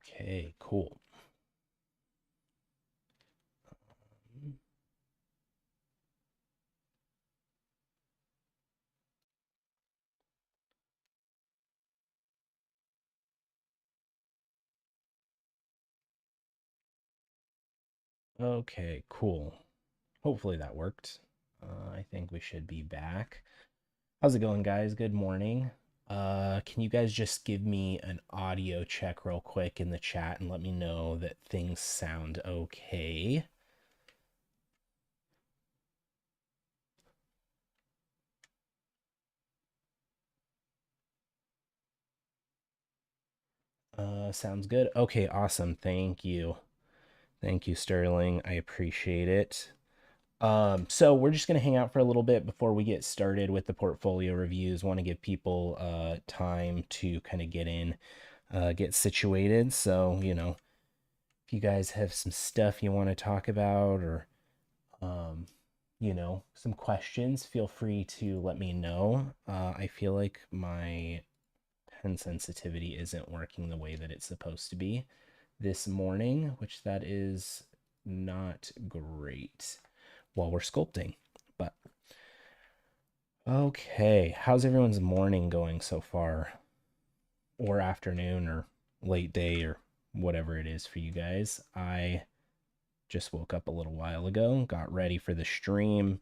Okay, cool. Okay, cool. Hopefully that worked. I think we should be back. How's it going, guys? Good morning. Can you guys just give me an audio check real quick in the chat and let me know that things sound okay? Sounds good. Okay, awesome. Thank you. Thank you, Sterling. I appreciate it. So we're just going to hang out for a little bit before we get started with the portfolio reviews. Want to give people time to kind of get in, get situated. So, if you guys have some stuff you want to talk about or, um, some questions, feel free to let me know. I feel like my pen sensitivity isn't working the way that it's supposed to be this morning, which that is not great while we're sculpting. But okay, how's everyone's morning going so far? Or afternoon or late day or whatever it is for you guys. I just woke up a little while ago, got ready for the stream,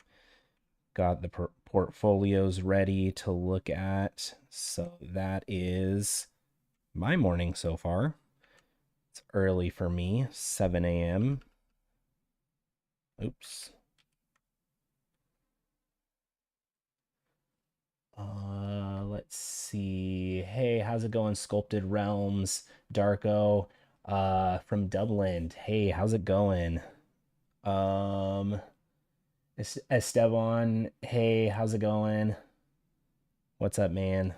got the portfolios ready to look at. So that is my morning so far. It's early for me, 7 a.m. Oops. Let's see. Hey, how's it going, Sculpted Realms? Darko, from Dublin. Hey, how's it going? Um, Esteban. Hey, how's it going? What's up, man?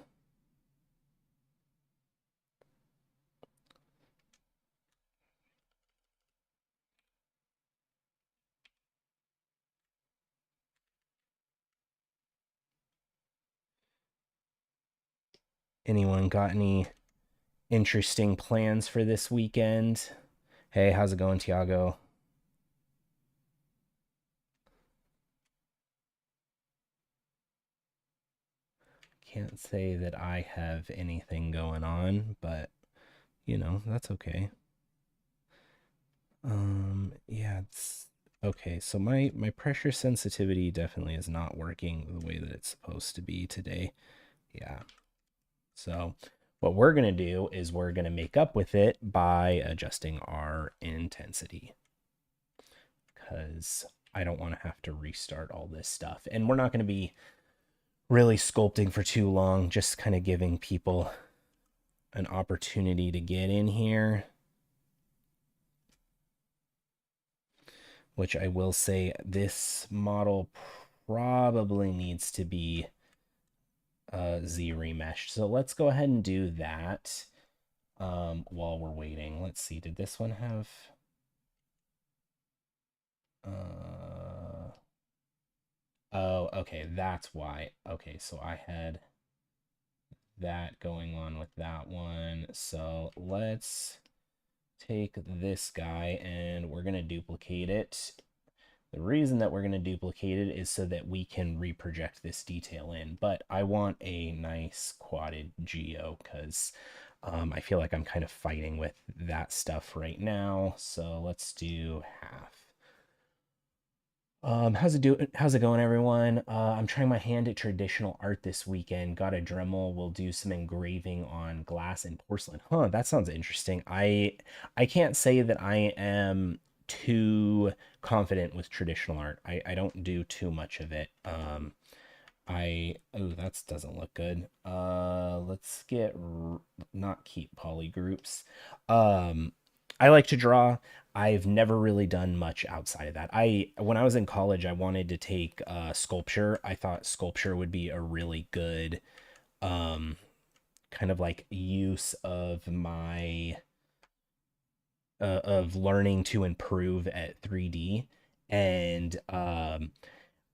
Anyone got any interesting plans for this weekend? Hey, how's it going, Tiago? Can't say that I have anything going on, but that's okay. Yeah, it's okay. So my pressure sensitivity definitely is not working the way that it's supposed to be today. Yeah. So what we're going to do is we're going to make up with it by adjusting our intensity because I don't want to have to restart all this stuff. And we're not going to be really sculpting for too long, just kind of giving people an opportunity to get in here. Which I will say this model probably needs to be ZRemesh. So let's go ahead and do that while we're waiting. Let's see, did this one have... oh, okay, that's why. Okay, so I had that going on with that one. So let's take this guy and we're going to duplicate it. The reason that we're going to duplicate it is so that we can reproject this detail in, but I want a nice quadded geo because I feel like I'm kind of fighting with that stuff right now. So let's do half. How's it going, everyone? I'm trying my hand at traditional art this weekend. Got a Dremel. We'll do some engraving on glass and porcelain. Huh, that sounds interesting. I can't say that I am too confident with traditional art. I don't do too much of it. Oh, that doesn't look good. Let's not keep poly groups. I like to draw. I've never really done much outside of that. When I was in college, I wanted to take sculpture. I thought sculpture would be a really good um, kind of like use of my of learning to improve at 3D. And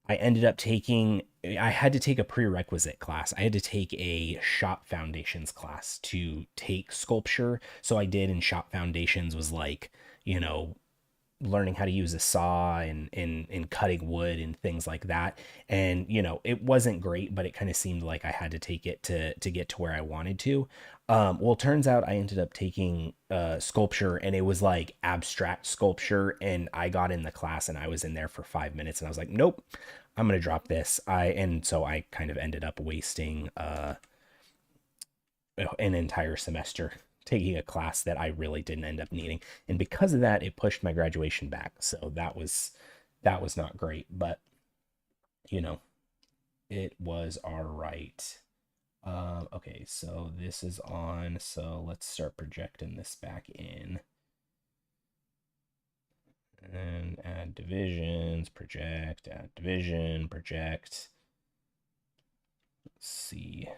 I ended up taking, I had to take a prerequisite class. I had to take a shop foundations class to take sculpture. So I did, and shop foundations was like, you know, learning how to use a saw and cutting wood and things like that. And it wasn't great, but it kind of seemed like I had to take it to get to where I wanted to. Well, it turns out I ended up taking sculpture, and it was like abstract sculpture. And I got in the class, and I was in there for 5 minutes, and I was like, nope, I'm gonna drop this. And so I kind of ended up wasting an entire semester taking a class that I really didn't end up needing. And because of that, it pushed my graduation back. So that was not great, but you know, it was all right. Okay, so this is on. So let's start projecting this back in. And add divisions, project, add division, project. Let's see.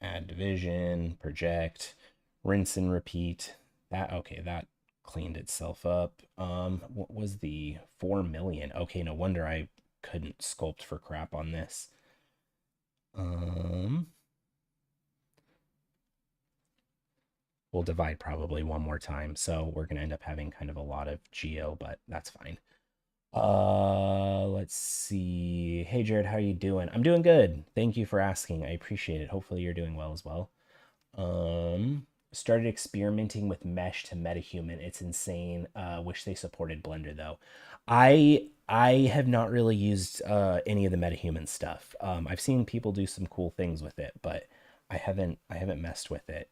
Add division, project, rinse and repeat. That okay, that cleaned itself up. What was the 4 million? Okay, no wonder I couldn't sculpt for crap on this. Um, we'll divide probably one more time, so we're gonna end up having kind of a lot of geo, but that's fine. Let's see. Hey Jared, how are you doing? I'm doing good. Thank you for asking. I appreciate it. Hopefully you're doing well as well. Started experimenting with mesh to metahuman. It's insane. Wish they supported Blender though. I have not really used any of the metahuman stuff. I've seen people do some cool things with it, but I haven't messed with it.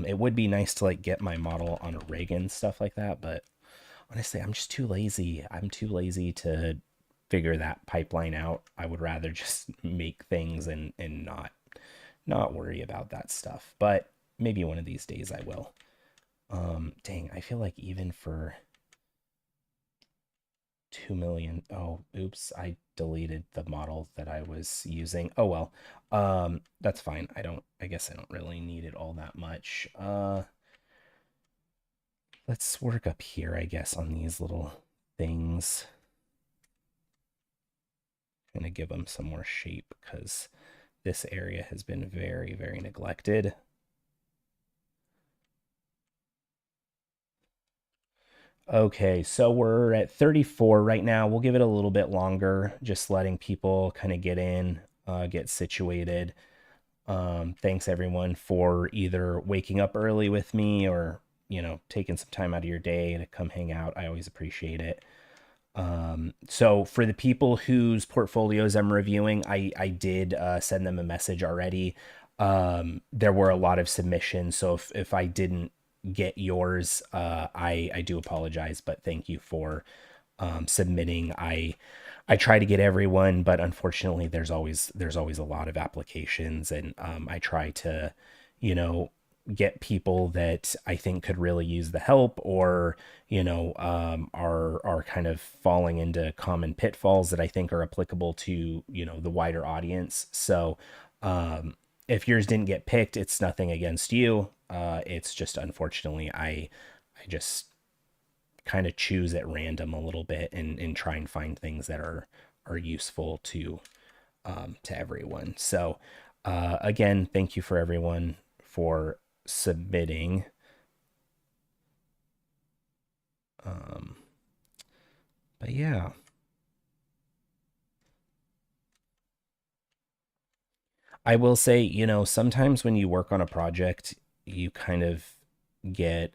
It would be nice to like get my model on a rig and stuff like that, but honestly, I'm just too lazy. I'm too lazy to figure that pipeline out. I would rather just make things and not worry about that stuff. But maybe one of these days I will. Dang, I feel like even for 2 million. Oh, oops, I deleted the model that I was using. Oh well. That's fine. I guess I don't really need it all that much. Let's work up here, I guess, on these little things. I'm gonna give them some more shape because this area has been very, very neglected. Okay, so we're at 34 right now. We'll give it a little bit longer, just letting people kind of get in, get situated. Thanks everyone for either waking up early with me or, taking some time out of your day to come hang out. I always appreciate it. So for the people whose portfolios I'm reviewing, I did send them a message already. There were a lot of submissions, so if I didn't get yours, I do apologize, but thank you for submitting. I try to get everyone, but unfortunately, there's always a lot of applications, and I try to, you know, get people that I think could really use the help, or are kind of falling into common pitfalls that I think are applicable to the wider audience. So if yours didn't get picked, it's nothing against you. It's just unfortunately I just kind of choose at random a little bit and try and find things that are useful to everyone. So again, thank you for everyone for submitting. Um, but yeah, I will say, sometimes when you work on a project, you kind of get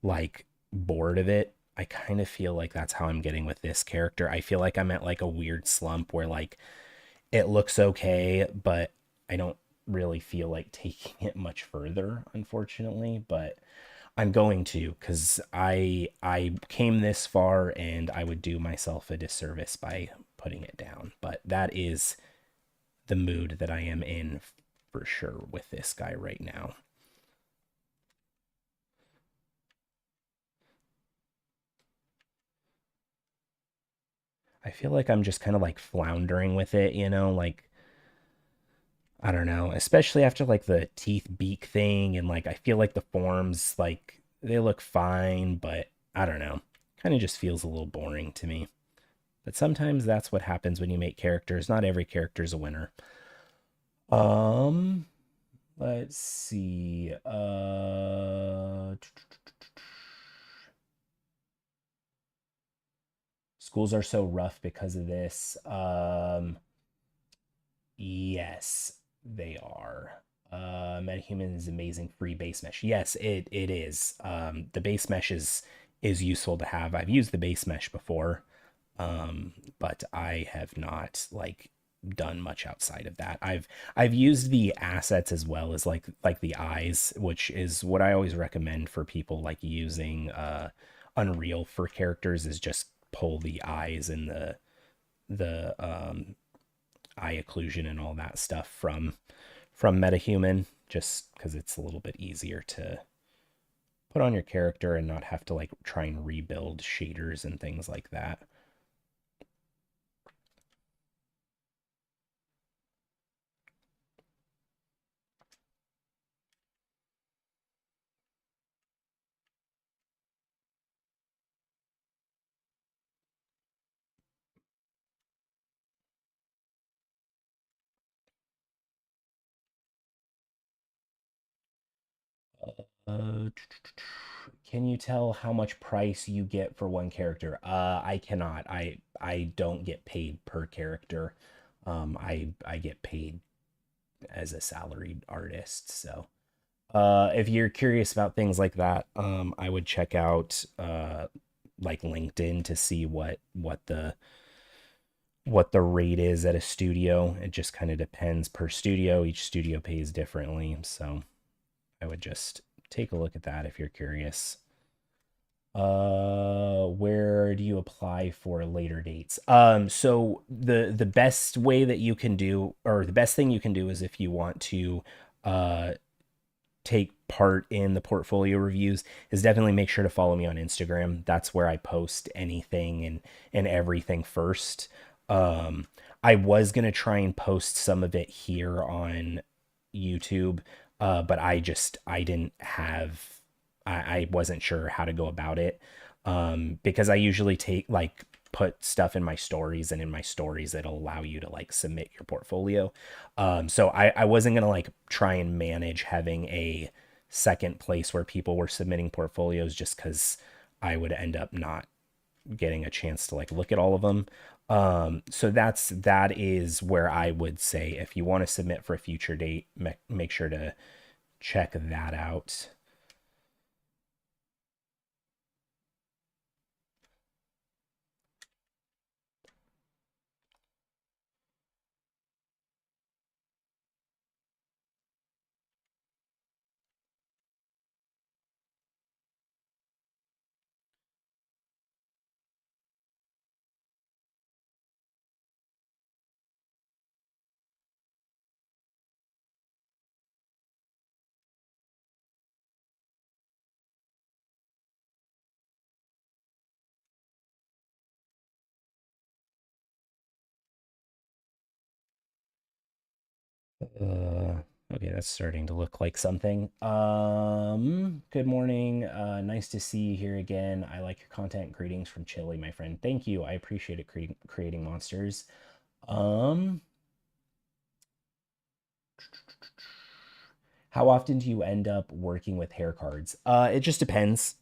like bored of it. I kind of feel like that's how I'm getting with this character. I feel like I'm at like a weird slump where like it looks okay, but I don't really feel like taking it much further, unfortunately. But I'm going to, because I came this far and I would do myself a disservice by putting it down. But that is the mood that I am in for sure with this guy right now. I feel like I'm just kind of like floundering with it, like I don't know, especially after like the teeth beak thing, and like I feel like the forms like they look fine, but I don't know. Kind of just feels a little boring to me. But sometimes that's what happens when you make characters. Not every character is a winner. Um, let's see. Schools are so rough because of this. Yes, they are. Metahuman is amazing free base mesh. Yes, it is. The base mesh is useful to have. I've used the base mesh before, but I have not like done much outside of that. I've used the assets as well as like the eyes, which is what I always recommend for people like using Unreal for characters is just pull the eyes and the eye occlusion and all that stuff from Metahuman, just because it's a little bit easier to put on your character and not have to like try and rebuild shaders and things like that. Uh, can you tell how much price you get for one character? I cannot. I don't get paid per character. I get paid as a salaried artist. So, if you're curious about things like that, I would check out like LinkedIn to see what the rate is at a studio. It just kind of depends per studio. Each studio pays differently, so I would just take a look at that if you're curious. Where do you apply for later dates? So the best way that you can do, or the best thing you can do, is if you want to uh take part in the portfolio reviews, is definitely make sure to follow me on Instagram. That's where I post anything and everything first. Um, I was gonna try and post some of it here on YouTube, but I didn't have I wasn't sure how to go about it. Because I usually take like put stuff in my stories, and in my stories it'll allow you to like submit your portfolio. So I wasn't gonna like try and manage having a second place where people were submitting portfolios, just because I would end up not getting a chance to like look at all of them. So that is where I would say if you want to submit for a future date, make sure to check that out. Okay, that's starting to look like something. Good morning. Nice to see you here again. I like your content. Greetings from Chile, my friend. Thank you. I appreciate it creating monsters. Um, how often do you end up working with hair cards? It just depends.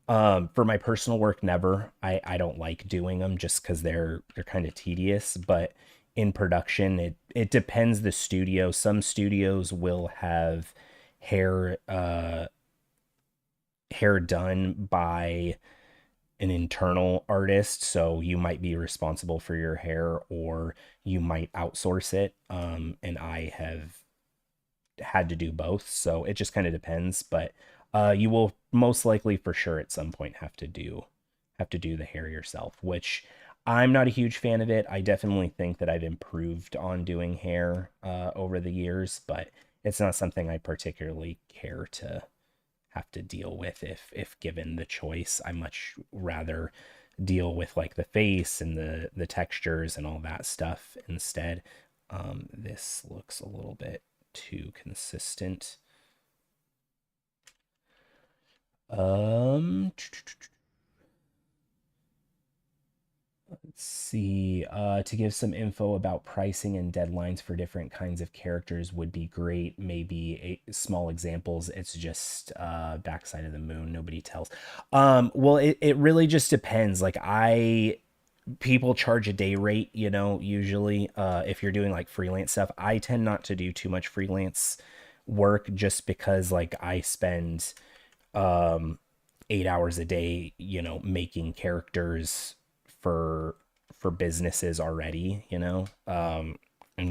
For my personal work, never. I don't like doing them just because they're kind of tedious. But in production, it depends the studio. Some studios will have hair hair done by an internal artist, so you might be responsible for your hair, or you might outsource it. And I have had to do both, so it just kind of depends. But you will most likely for sure at some point have to do the hair yourself, which I'm not a huge fan of it. I definitely think that I've improved on doing hair over the years, but it's not something I particularly care to have to deal with if given the choice. I much rather deal with like the face and the textures and all that stuff instead. This looks a little bit too consistent. Let's see. To give some info about pricing and deadlines for different kinds of characters would be great. Maybe small examples. It's just backside of the moon. Nobody tells. Well, it really just depends. Like people charge a day rate, usually if you're doing like freelance stuff. I tend not to do too much freelance work just because like I spend um 8 hours a day, making characters for businesses already, and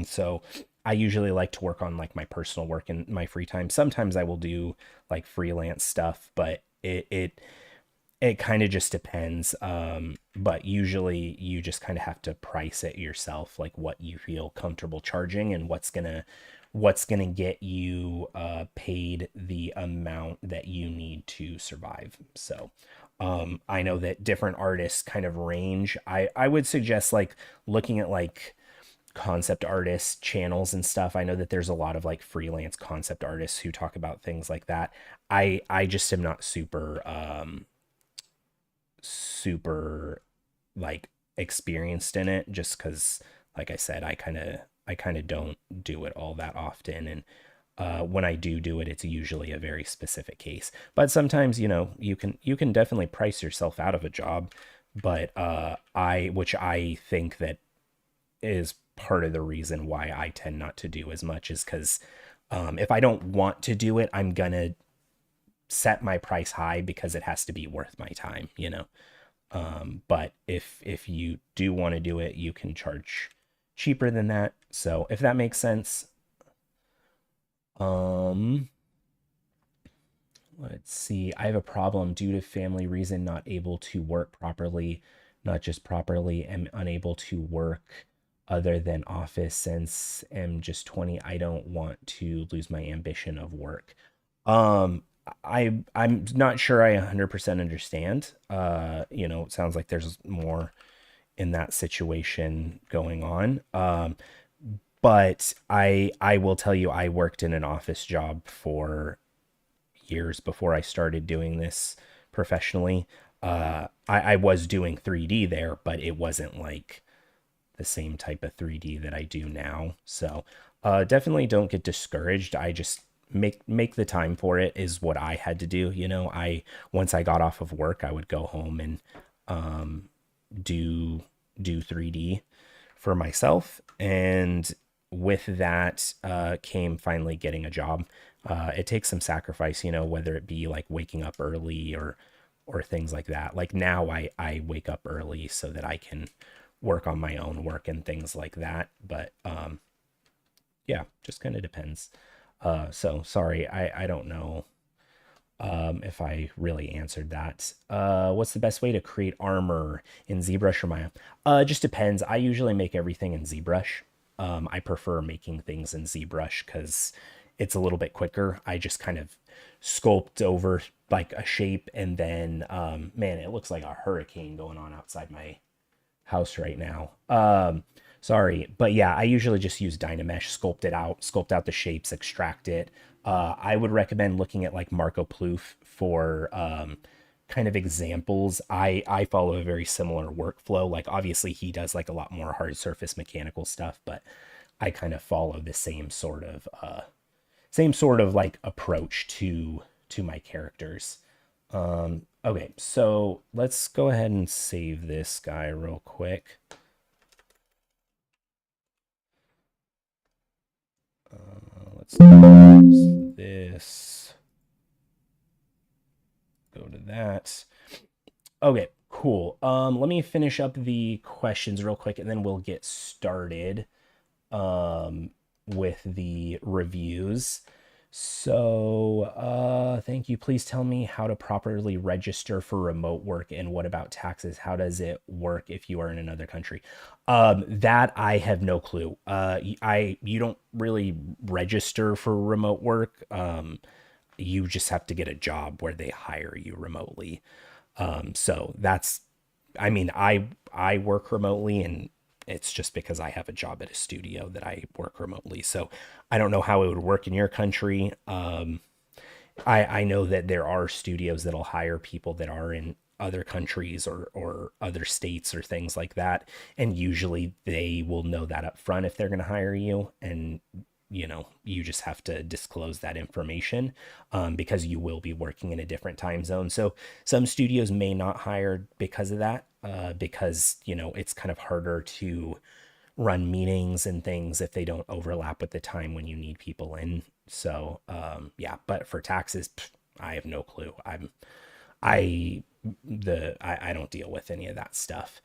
so I usually like to work on like my personal work in my free time. Sometimes I will do like freelance stuff, but it kind of just depends. But usually you just kind of have to price it yourself, like what you feel comfortable charging and what's gonna get you paid the amount that you need to survive. So I know that different artists kind of range. I would suggest like looking at like concept artist channels and stuff. I know that there's a lot of like freelance concept artists who talk about things like that. I just am not super like experienced in it, just because like I said, I kind of don't do it all that often. And when I do it, it's usually a very specific case. But sometimes, you can definitely price yourself out of a job. But which I think that is part of the reason why I tend not to do as much, is because if I don't want to do it, I'm gonna set my price high because it has to be worth my time. But if you do want to do it, you can charge cheaper than that. So if that makes sense. Um, let's see. I have a problem due to family reason, not able to work properly, not just properly, am unable to work other than office since I'm just 20. I don't want to lose my ambition of work. Um, I'm not sure I 100% understand. It sounds like there's more in that situation going on. But I will tell you, I worked in an office job for years before I started doing this professionally. I was doing 3D there, but it wasn't like the same type of 3D that I do now. So definitely don't get discouraged. I just make the time for it is what I had to do. I once I got off of work, I would go home and do 3D for myself. And with that came finally getting a job. It takes some sacrifice, whether it be like waking up early or things like that. Like now I wake up early so that I can work on my own work and things like that. But yeah, just kind of depends. So sorry, I don't know if I really answered that. What's the best way to create armor in ZBrush or Maya? It just depends. I usually make everything in ZBrush. I prefer making things in ZBrush because it's a little bit quicker. I just kind of sculpt over like a shape, and then man, it looks like a hurricane going on outside my house right now. Sorry, but yeah, I usually just use Dynamesh, sculpt out the shapes, extract it. I would recommend looking at like Marco Plouffe for kind of examples. I follow a very similar workflow. Like obviously he does like a lot more hard surface mechanical stuff, but I kind of follow the same sort of like approach to my characters. Okay, so let's go ahead and save this guy real quick. Let's close this. Go to that. Okay, cool. Let me finish up the questions real quick, and then we'll get started with the reviews. So, thank you. Please tell me how to properly register for remote work, and what about taxes? How does it work if you are in another country? That I have no clue. You don't really register for remote work. You just have to get a job where they hire you remotely. So that's, I mean, I work remotely, and it's just because I have a job at a studio that I work remotely. So I don't know how it would work in your country. I know that there are studios that'll hire people that are other countries or other states or things like that. And usually they will know that up front if they're going to hire you. And, you just have to disclose that information, because you will be working in a different time zone. So some studios may not hire because of that, because, it's kind of harder to run meetings and things if they don't overlap with the time when you need people in. So, yeah, but for taxes, I have no clue. I don't deal with any of that stuff.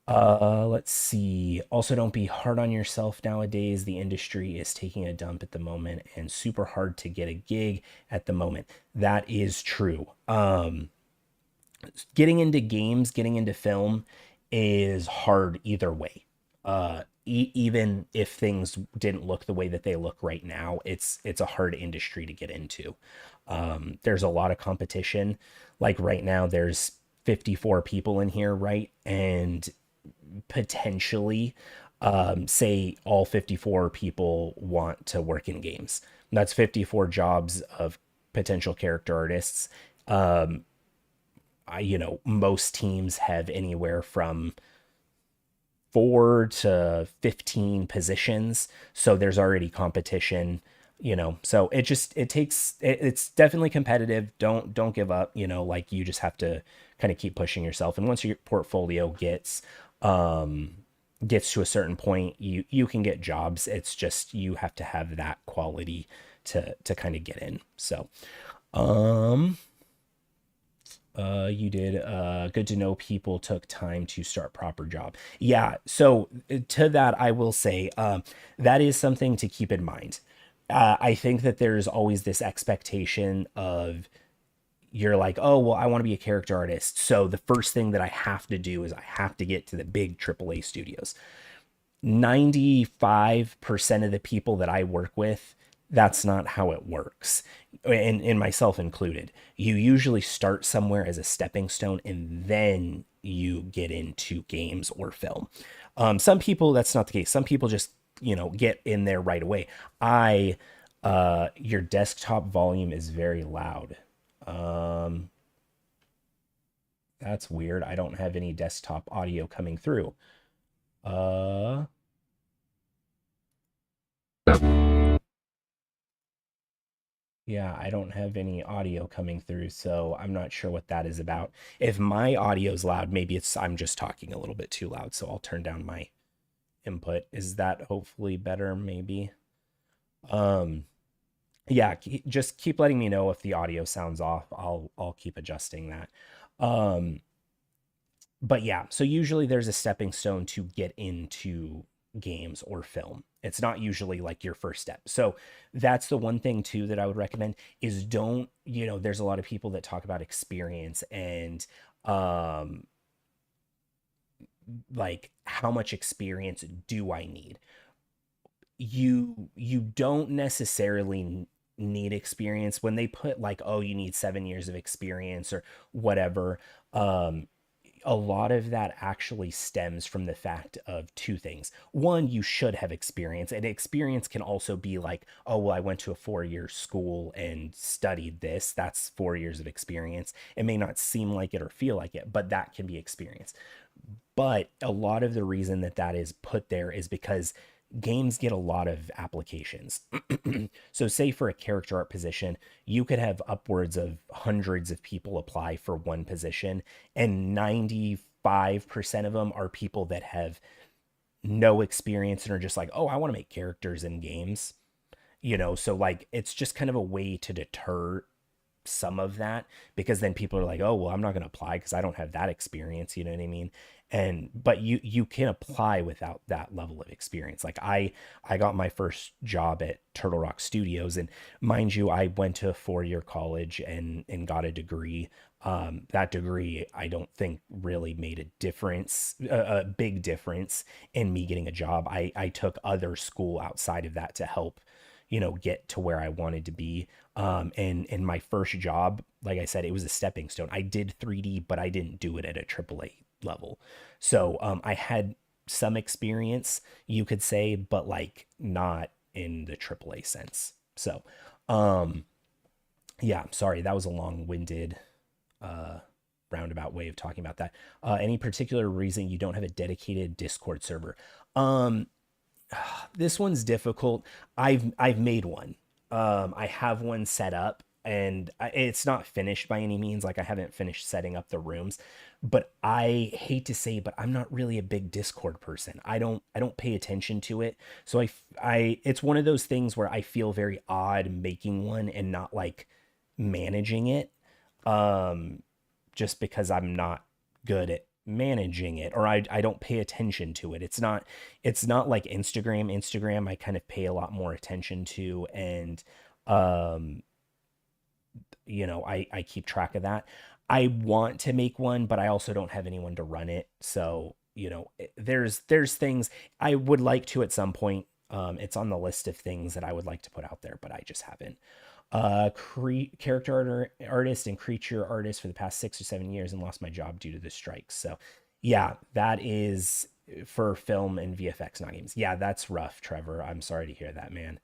Let's see. Also, don't be hard on yourself nowadays. The industry is taking a dump at the moment and super hard to get a gig at the moment. That is true. Getting into games, getting into film is hard either way. Even if things didn't look the way that they look right now, it's a hard industry to get into. There's a lot of competition. Like right now, there's 54 people in here, right? And potentially, say all 54 people want to work in games. That's 54 jobs of potential character artists. Most teams have anywhere from 4 to 15 positions. So there's already competition, so it's definitely competitive. Don't give up, like you just have to kind of keep pushing yourself. And once your portfolio gets to a certain point, you can get jobs. It's just you have to have that quality to kind of get in. So um you did good to know people took time to start proper job. Yeah, so to that I will say, that is something to keep in mind. I think that there's always this expectation of, you're like, oh well, I want to be a character artist, so the first thing that I have to do is I have to get to the big AAA studios. 95% of the people that I work with, that's not how it works. And myself included. You usually start somewhere as a stepping stone and then you get into games or film. Some people, that's not the case. Some people just, get in there right away. Your desktop volume is very loud. Um, that's weird. I don't have any desktop audio coming through. Uh, Yeah, I don't have any audio coming through, so I'm not sure what that is about. If my audio's loud, maybe I'm just talking a little bit too loud, so I'll turn down my input. Is that hopefully better, maybe? Um, yeah, just keep letting me know if the audio sounds off. I'll keep adjusting that. Um, but yeah, so usually there's a stepping stone to get into games or film. It's not usually like your first step. So that's the one thing too that I would recommend is don't, there's a lot of people that talk about experience and um like how much experience do I need? You don't necessarily need experience when they put like, oh, you need 7 years of experience or whatever. um a lot of that actually stems from the fact of two things. One, you should have experience, and experience can also be like, oh, well, I went to a 4 year school and studied this. That's 4 years of experience. It may not seem like it or feel like it, but that can be experience. But a lot of the reason that that is put there is because games get a lot of applications. So, say for a character art position, you could have upwards of hundreds of people apply for one position, and 95% of them are people that have no experience and are just like, oh, I want to make characters in games. So like it's just kind of a way to deter some of that, because then people are like, oh well, I'm not going to apply because I don't have that experience, you know what I mean? And but you can apply without that level of experience. Like I got my first job at Turtle Rock Studios, and mind you, I went to a 4 year college and got a degree. That degree I don't think really made a difference, a big difference in me getting a job. I took other school outside of that to help, get to where I wanted to be. And my first job, like I said, it was a stepping stone. I did 3D, but I didn't do it at a AAA level. So I had some experience, you could say, but like not in the AAA sense. So um, yeah, sorry, that was a long-winded uh, roundabout way of talking about that. Any particular reason you don't have a dedicated Discord server? Um, this one's difficult. I've made one. I have one set up, and it's not finished by any means. Like I haven't finished setting up the rooms, but I hate to say, but I'm not really a big Discord person. I don't pay attention to it. So it's one of those things where I feel very odd making one and not like managing it. Um, just because I'm not good at managing it, or I don't pay attention to it. It's not like Instagram. Instagram I kind of pay a lot more attention to, and um I keep track of that. I want to make one, but I also don't have anyone to run it. So, there's things I would like to at some point. It's on the list of things that I would like to put out there, but I just haven't. Character artist and creature artist for the past 6 or 7 years and lost my job due to the strikes. So, yeah, that is for film and VFX, not games. Yeah, that's rough, Trevor. I'm sorry to hear that, man.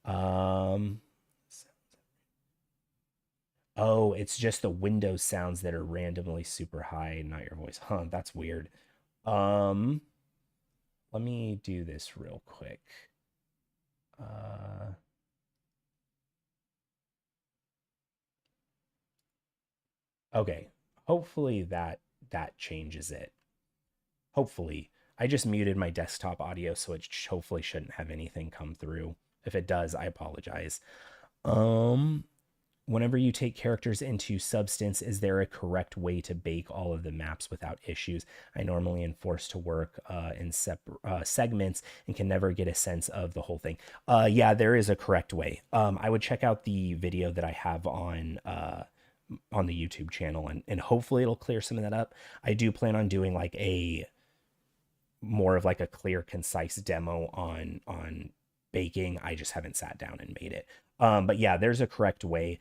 Um, Oh, it's just the Windows sounds that are randomly super high, not your voice. Huh, that's weird. Um, Let me do this real quick. Uh, okay. Hopefully that changes it. Hopefully. I just muted my desktop audio, so it hopefully shouldn't have anything come through. If it does, I apologize. Um, Whenever you take characters into Substance, is there a correct way to bake all of the maps without issues? I normally am forced to work in segments and can never get a sense of the whole thing. Yeah, there is a correct way. I would check out the video that I have on the YouTube channel, and hopefully it'll clear some of that up. I do plan on doing like a more of like a clear, concise demo on baking. I just haven't sat down and made it. But yeah, there's a correct way.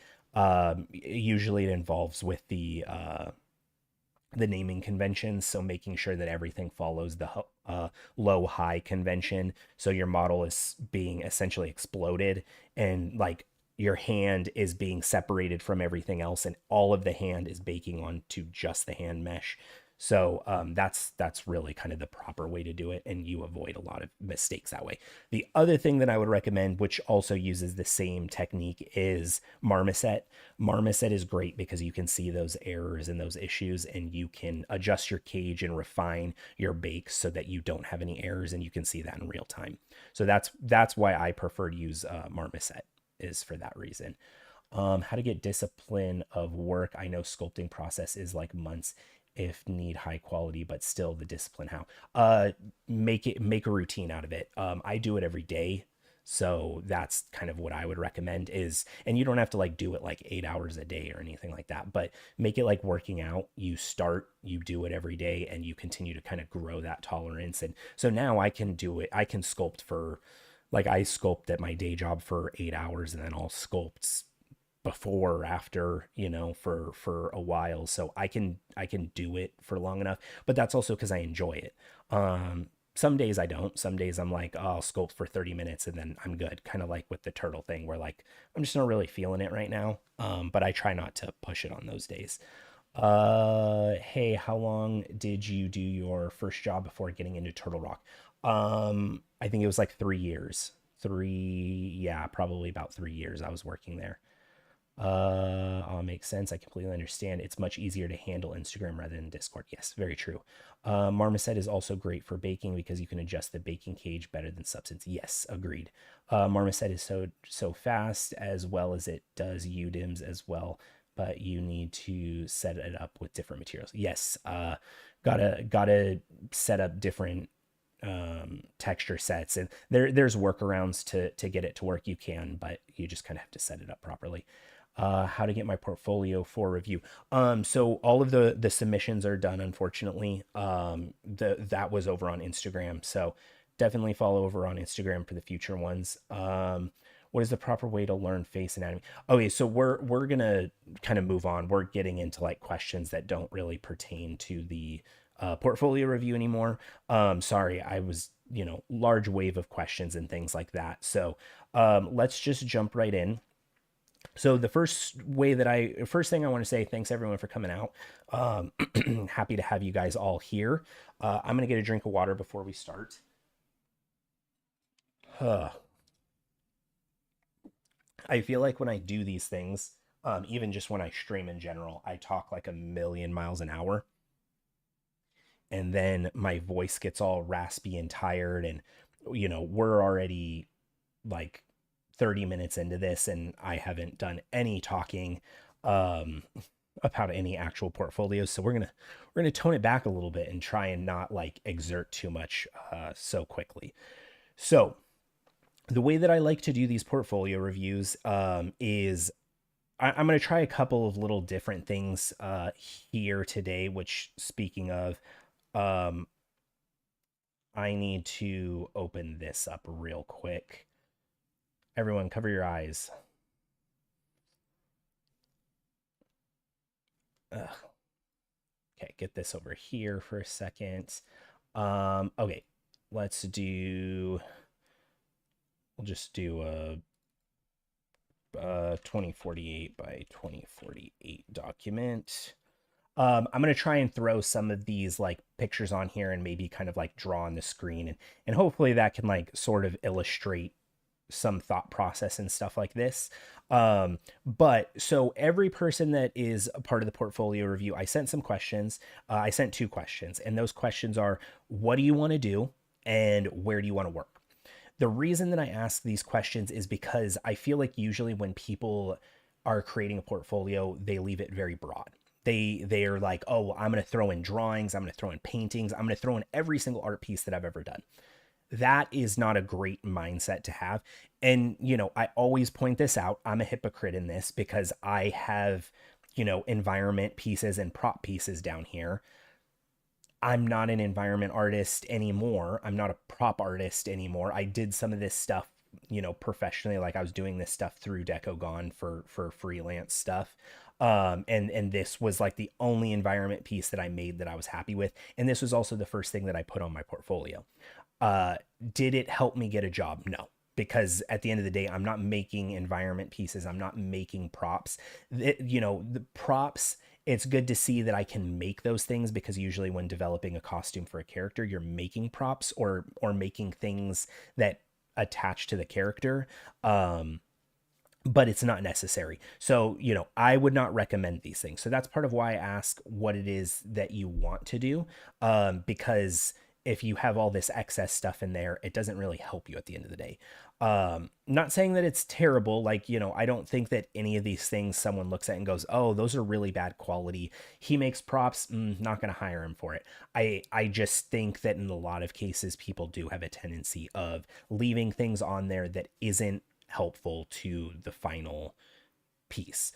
Usually it involves with the naming conventions, so making sure that everything follows the low high convention. So your model is being essentially exploded, and like your hand is being separated from everything else, and all of the hand is baking onto just the hand mesh. So that's really kind of the proper way to do it, and you avoid a lot of mistakes that way. The other thing that I would recommend, which also uses the same technique, is Marmoset. Marmoset is great because you can see those errors and those issues, and you can adjust your cage and refine your bakes so that you don't have any errors, and you can see that in real time. So that's why I prefer to use Marmoset, is for that reason. How to get discipline of work. I know sculpting process is like months if need high quality, but still the discipline how. Make a routine out of it. I do it every day. So that's kind of what I would recommend is, and you don't have to like do it like 8 hours a day or anything like that, but make it like working out. You do it every day, and you continue to kind of grow that tolerance. And so now I can do it. I can sculpt for, like, I sculpt at my day job for 8 hours, and then I'll sculpt before or after, for a while. So I can do it for long enough, but that's also because I enjoy it. Some days I don't. Some days I'm like, oh, I'll sculpt for 30 minutes and then I'm good, kind of like with the turtle thing, where like I'm just not really feeling it right now. But I try not to push it on those days. Hey, how long did you do your first job before getting into Turtle Rock? I think it was like 3 years. Yeah, probably about 3 years I was working there. All makes sense. I completely understand. It's much easier to handle Instagram rather than Discord. Yes, very true. Marmoset is also great for baking because you can adjust the baking cage better than Substance. Yes, agreed. Marmoset is so fast, as well as it does UDIMs as well, but you need to set it up with different materials. Yes, gotta set up different texture sets, and there's workarounds to get it to work. You can, but you just kind of have to set it up properly. How to get my portfolio for review. So all of the submissions are done, unfortunately. That was over on Instagram, so definitely follow over on Instagram for the future ones. What is the proper way to learn face anatomy? Okay, so we're gonna kind of move on. We're getting into like questions that don't really pertain to the portfolio review anymore. Sorry, I was, large wave of questions and things like that. So let's just jump right in. So the first thing I want to say, thanks everyone for coming out. Happy to have you guys all here. I'm gonna get a drink of water before we start. Huh. I feel like when I do these things, even just when I stream in general, I talk like a million miles an hour, and then my voice gets all raspy and tired, and we're already like 30 minutes into this, and I haven't done any talking um, about any actual portfolios. So we're gonna tone it back a little bit and try and not like exert too much so quickly. So the way that I like to do these portfolio reviews is I'm going to try a couple of little different things here today. Which, speaking of, um, I need to open this up real quick. Everyone, cover your eyes. Ugh. Okay, get this over here for a second. Okay, let's do. We'll just do a 2048 by 2048 document. I'm gonna try and throw some of these like pictures on here and maybe kind of like draw on the screen, and hopefully that can like sort of illustrate some thought process and stuff like this. But so every person that is a part of the portfolio review, I sent some questions. I sent two questions, and those questions are, what do you want to do and where do you want to work? The reason that I ask these questions is because I feel like usually when people are creating a portfolio, they leave it very broad. They are like, oh, I'm going to throw in drawings, I'm going to throw in paintings, I'm going to throw in every single art piece that I've ever done. That is not a great mindset to have. And, I always point this out. I'm a hypocrite in this because I have, environment pieces and prop pieces down here. I'm not an environment artist anymore. I'm not a prop artist anymore. I did some of this stuff, professionally. Like I was doing this stuff through Decogon for freelance stuff. And this was like the only environment piece that I made that I was happy with. And this was also the first thing that I put on my portfolio. Uh, did it help me get a job? No, because at the end of the day, I'm not making environment pieces. I'm not making props. The props, it's good to see that I can make those things, because usually when developing a costume for a character, you're making props or making things that attach to the character. But it's not necessary. So, I would not recommend these things. So that's part of why I ask what it is that you want to do. Because if you have all this excess stuff in there, it doesn't really help you at the end of the day. Not saying that it's terrible. Like, I don't think that any of these things someone looks at and goes, oh, those are really bad quality. He makes props. Not going to hire him for it. I just think that in a lot of cases, people do have a tendency of leaving things on there that isn't helpful to the final piece.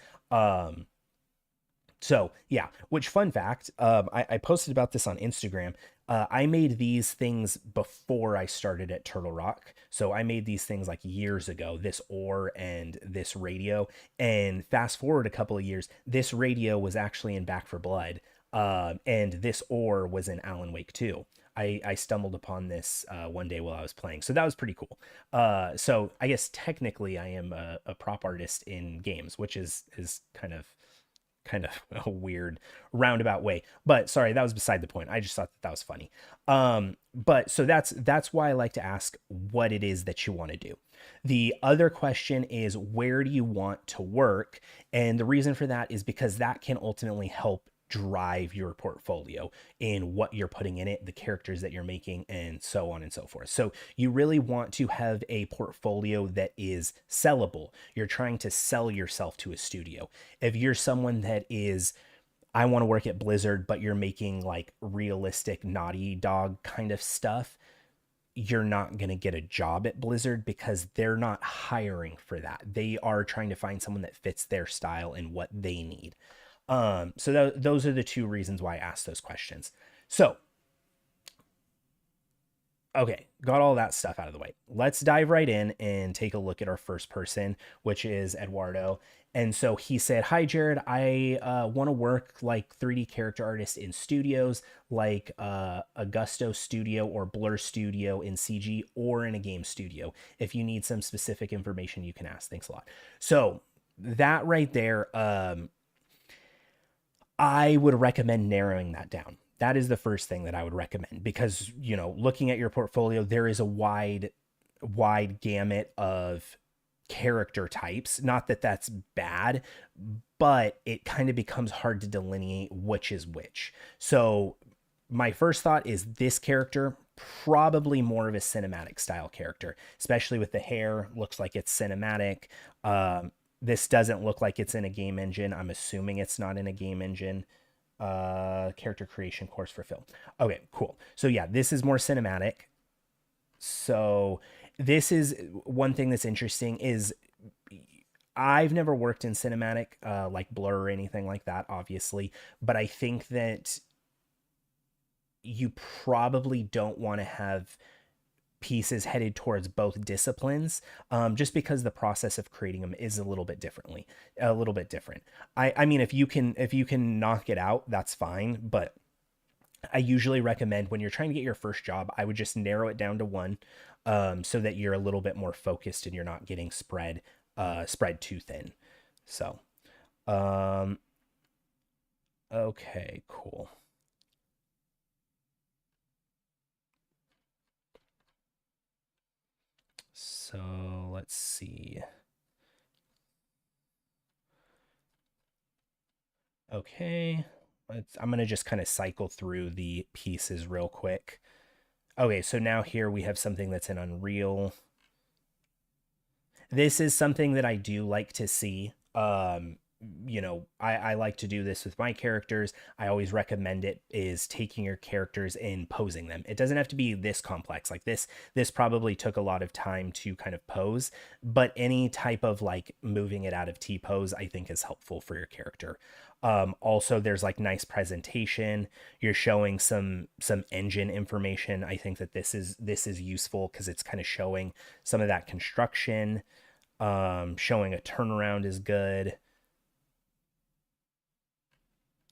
So yeah, which, fun fact, I posted about this on Instagram. I made these things before I started at Turtle Rock. So I made these things like years ago, this ore and this radio. And fast forward a couple of years, this radio was actually in Back for Blood. And this ore was in Alan Wake 2. I stumbled upon this one day while I was playing. So that was pretty cool. So I guess technically I am a prop artist in games, which is kind of a weird roundabout way. But sorry, that was beside the point. I just thought that was funny. But so that's why I like to ask what it is that you want to do. The other question is, where do you want to work? And the reason for that is because that can ultimately help drive your portfolio in what you're putting in it, the characters that you're making, and so on and so forth. So you really want to have a portfolio that is sellable. You're trying to sell yourself to a studio. If you're someone that is, I want to work at Blizzard, but you're making like realistic Naughty Dog kind of stuff, you're not going to get a job at Blizzard because they're not hiring for that. They are trying to find someone that fits their style and what they need. So those are the two reasons why I asked those questions. So, okay, got all that stuff out of the way. Let's dive right in and take a look at our first person, which is Eduardo. And so he said, hi, Jared, I want to work like 3D character artist in studios like Augusto Studio or Blur Studio in CG, or in a game studio. If you need some specific information, you can ask. Thanks a lot. So that right there, I would recommend narrowing that down. That is the first thing that I would recommend because, looking at your portfolio, there is a wide gamut of character types. Not that that's bad, but it kind of becomes hard to delineate which is which. So, my first thought is this character probably more of a cinematic style character, especially with the hair. Looks like it's cinematic. This doesn't look like it's in a game engine. I'm assuming it's not in a game engine. Character creation course for film. Okay, cool. So yeah, this is more cinematic. So this is one thing that's interesting is I've never worked in cinematic, like Blur or anything like that, obviously, but I think that you probably don't want to have pieces headed towards both disciplines, just because the process of creating them is a little bit different. I mean, if you can knock it out, that's fine, but I usually recommend when you're trying to get your first job, I would just narrow it down to one, so that you're a little bit more focused and you're not getting spread too thin. So, um, okay, cool. So let's see. Okay, I'm gonna just kind of cycle through the pieces real quick. Okay, so now here we have something that's in Unreal. This is something that I do like to see. I like to do this with my characters. I always recommend it is taking your characters and posing them. It doesn't have to be this complex. Like this probably took a lot of time to kind of pose, but any type of like moving it out of T pose, I think is helpful for your character. Also there's like nice presentation. You're showing some engine information. I think that this is useful because it's kind of showing some of that construction. Showing a turnaround is good.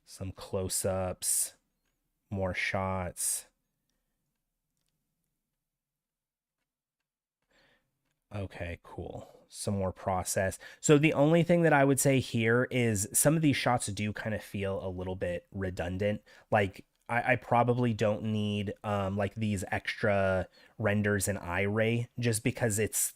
Some close-ups, more shots. Okay, cool. Some more process. So the only thing that I would say here is some of these shots do kind of feel a little bit redundant. Like I probably don't need like these extra renders in iRay just because it's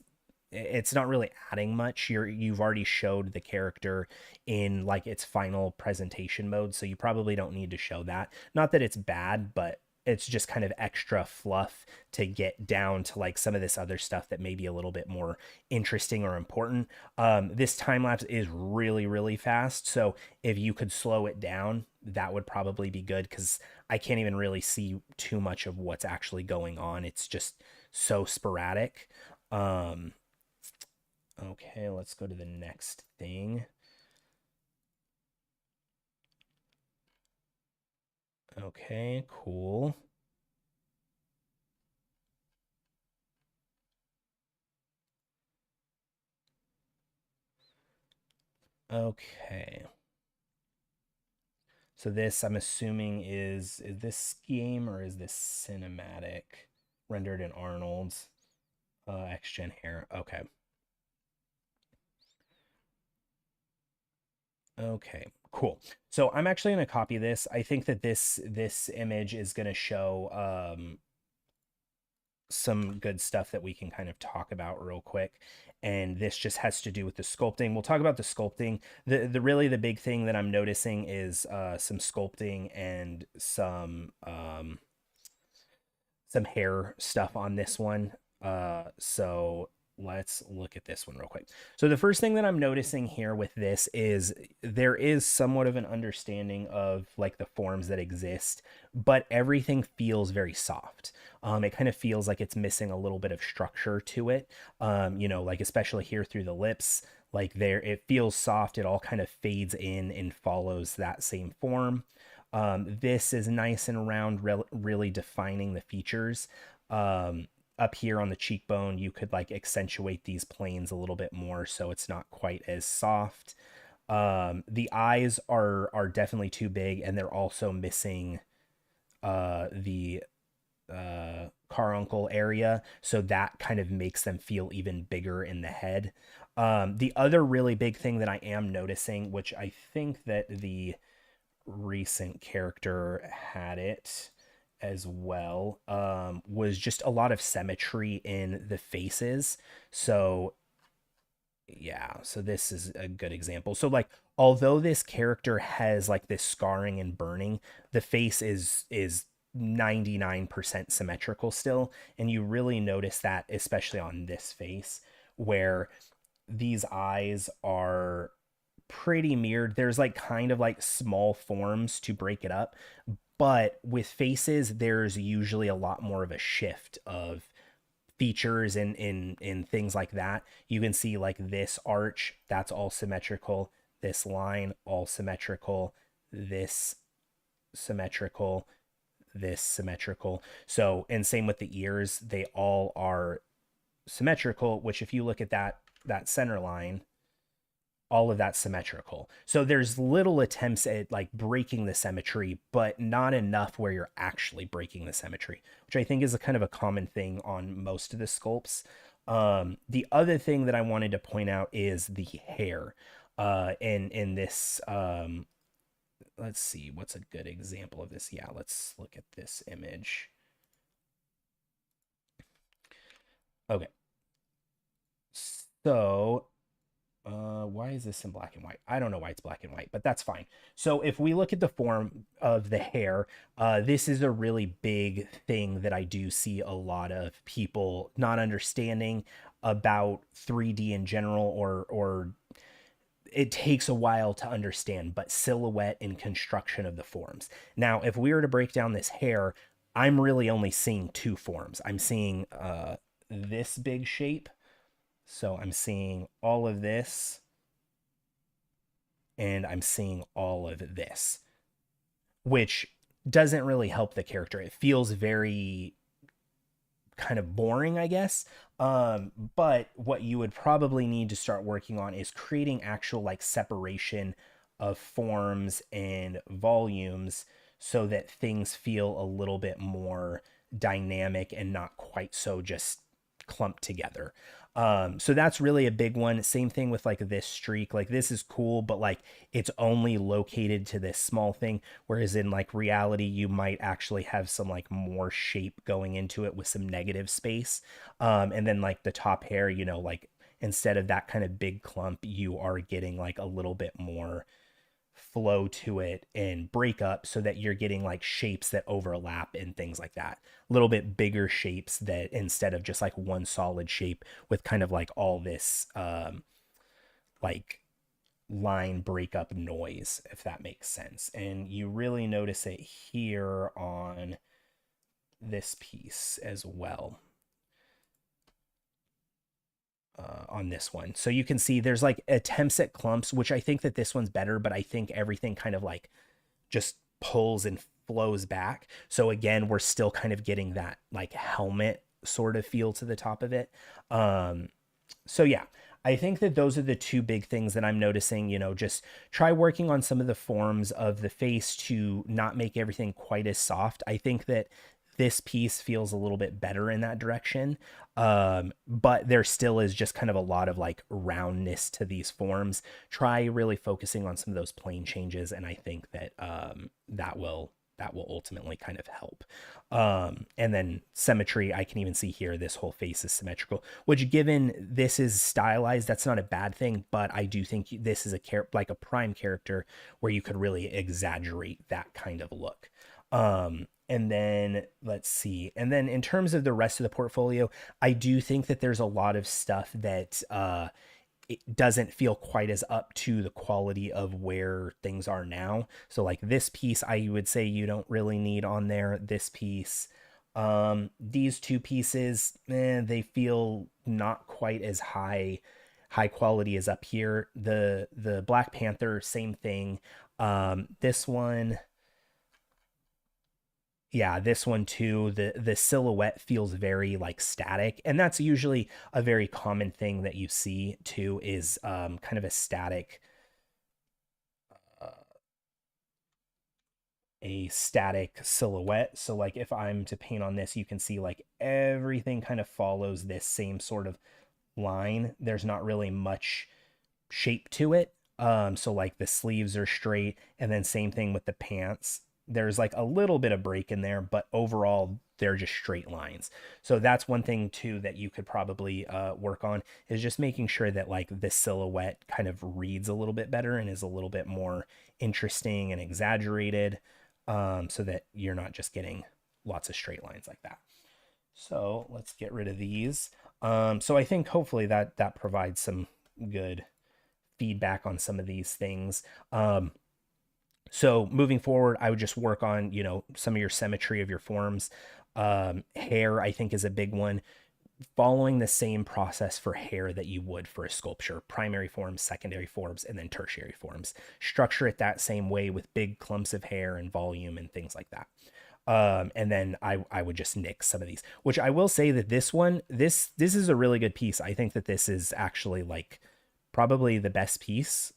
not really adding much. You've already showed the character in like its final presentation mode, so you probably don't need to show that. Not that it's bad, but it's just kind of extra fluff to get down to like some of this other stuff that may be a little bit more interesting or important. This time lapse is really, really fast, so if you could slow it down, that would probably be good because I can't even really see too much of what's actually going on. It's just so sporadic. Um, Okay, let's go to the next thing. Okay, cool. Okay. So this, I'm assuming, is this game or is this cinematic? Rendered in Arnold's X-Gen hair. Okay. Okay, cool. So I'm actually going to copy this. I think that this image is going to show some good stuff that we can kind of talk about real quick. And this just has to do with the sculpting. We'll talk about the sculpting. The really the big thing that I'm noticing is some sculpting and some hair stuff on this one. So let's look at this one real quick. So the first thing that I'm noticing here with this is there is somewhat of an understanding of like the forms that exist, but everything feels very soft. It kind of feels like it's missing a little bit of structure to it. Like especially here through the lips, like there, it feels soft. It all kind of fades in and follows that same form. This is nice and round, really defining the features. Up here on the cheekbone, you could like accentuate these planes a little bit more so it's not quite as soft. The eyes are definitely too big, and they're also missing the caruncle area, so that kind of makes them feel even bigger in the head. The other really big thing that I am noticing, which I think that the recent character had it as well, was just a lot of symmetry in the faces. So yeah, so this is a good example. So like although this character has like this scarring and burning, the face is 99% symmetrical still, and you really notice that especially on this face where these eyes are pretty mirrored. There's like kind of like small forms to break it up, but with faces there's usually a lot more of a shift of features and in things like that. You can see like this arch, that's all symmetrical, this line all symmetrical, this symmetrical, this symmetrical. So, and same with the ears, they all are symmetrical, which if you look at that center line, all of that's symmetrical. So there's little attempts at like breaking the symmetry, but not enough where you're actually breaking the symmetry, which I think is a kind of a common thing on most of the sculpts. The other thing that I wanted to point out is the hair. In this, let's see, what's a good example of this? Yeah, let's look at this image. Okay, so why is this in black and white? I don't know why it's black and white, but that's fine. So if we look at the form of the hair, this is a really big thing that I do see a lot of people not understanding about 3D in general, or it takes a while to understand, but silhouette and construction of the forms. Now, if we were to break down this hair, I'm really only seeing two forms. I'm seeing this big shape, so I'm seeing all of this, and I'm seeing all of this, which doesn't really help the character. It feels very kind of boring, I guess. But what you would probably need to start working on is creating actual like separation of forms and volumes so that things feel a little bit more dynamic and not quite so just clumped together. So that's really a big one. Same thing with like this streak. Like this is cool, but like it's only located to this small thing. Whereas in like reality, you might actually have some like more shape going into it with some negative space. And then like the top hair, you know, like instead of that kind of big clump, you are getting like a little bit more flow to it and break up so that you're getting like shapes that overlap and things like that. A little bit bigger shapes that instead of just like one solid shape with kind of like all this like line breakup noise, if that makes sense. And you really notice it here on this piece as well. On this one. So you can see there's like attempts at clumps, which I think that this one's better, but I think everything kind of like just pulls and flows back. So again, we're still kind of getting that like helmet sort of feel to the top of it. So yeah, I think that those are the two big things that I'm noticing. You know, just try working on some of the forms of the face to not make everything quite as soft. I think that this piece feels a little bit better in that direction. But there still is just kind of a lot of like roundness to these forms. Try really focusing on some of those plane changes, and I think that that will ultimately kind of help. And then symmetry, I can even see here this whole face is symmetrical, which given this is stylized, that's not a bad thing, but I do think this is like a prime character where you could really exaggerate that kind of look. And then let's see. And then in terms of the rest of the portfolio, I do think that there's a lot of stuff that it doesn't feel quite as up to the quality of where things are now. So like this piece, I would say you don't really need on there. This piece, these two pieces, they feel not quite as high quality as up here. The Black Panther, same thing. This one, yeah, this one too, the silhouette feels very like static, and that's usually a very common thing that you see too, is kind of a static a static silhouette. So like if I'm to paint on this, you can see like everything kind of follows this same sort of line. There's not really much shape to it. So like the sleeves are straight, and then same thing with the pants. There's like a little bit of break in there, but overall they're just straight lines. So that's one thing too that you could probably work on, is just making sure that like the silhouette kind of reads a little bit better and is a little bit more interesting and exaggerated, so that you're not just getting lots of straight lines like that. So let's get rid of these. So I think hopefully that provides some good feedback on some of these things. So moving forward, I would just work on, some of your symmetry of your forms. Hair, I think, is a big one. Following the same process for hair that you would for a sculpture: primary forms, secondary forms, and then tertiary forms. Structure it that same way with big clumps of hair and volume and things like that. And then I would just nix some of these, which I will say that this is a really good piece. I think that this is actually like probably the best piece.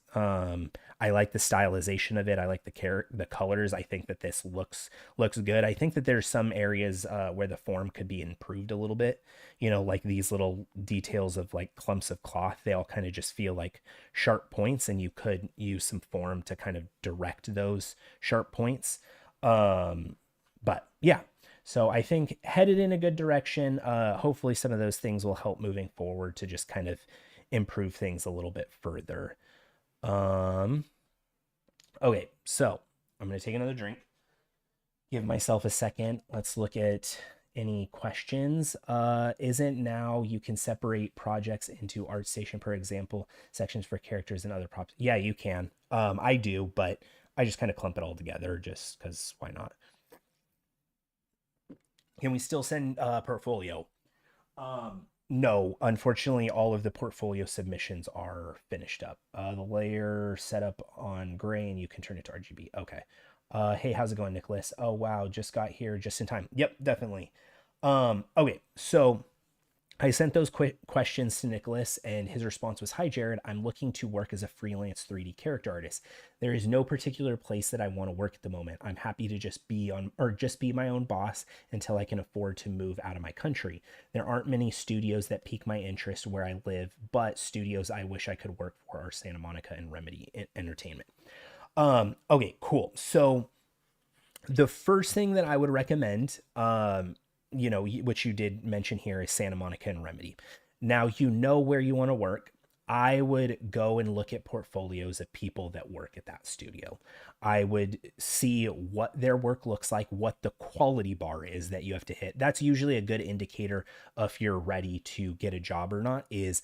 I like the stylization of it. I like the colors. I think that this looks good. I think that there's some areas where the form could be improved a little bit. Like these little details of like clumps of cloth, they all kind of just feel like sharp points, and you could use some form to kind of direct those sharp points. But yeah, so I think headed in a good direction. Hopefully some of those things will help moving forward to just kind of improve things a little bit further. Okay, so I'm going to take another drink, give myself a second. Let's look at any questions. Isn't now you can separate projects into ArtStation, per example, sections for characters and other props? Yeah, you can. I do, but I just kind of clump it all together just because why not? Can we still send portfolio? No, unfortunately, all of the portfolio submissions are finished up. The layer set up on gray, and you can turn it to RGB. Okay. Hey, how's it going, Nicholas? Oh, wow, just got here just in time. Yep, definitely. Okay, so I sent those questions to Nicholas, and his response was, "Hi, Jared. I'm looking to work as a freelance 3D character artist. There is no particular place that I want to work at the moment. I'm happy to just be my own boss until I can afford to move out of my country. There aren't many studios that pique my interest where I live, but studios I wish I could work for are Santa Monica and Remedy Entertainment." Okay, cool. So the first thing that I would recommend, which you did mention here, is Santa Monica and Remedy. Now, where you want to work. I would go and look at portfolios of people that work at that studio. I would see what their work looks like, what the quality bar is that you have to hit. That's usually a good indicator if you're ready to get a job or not, is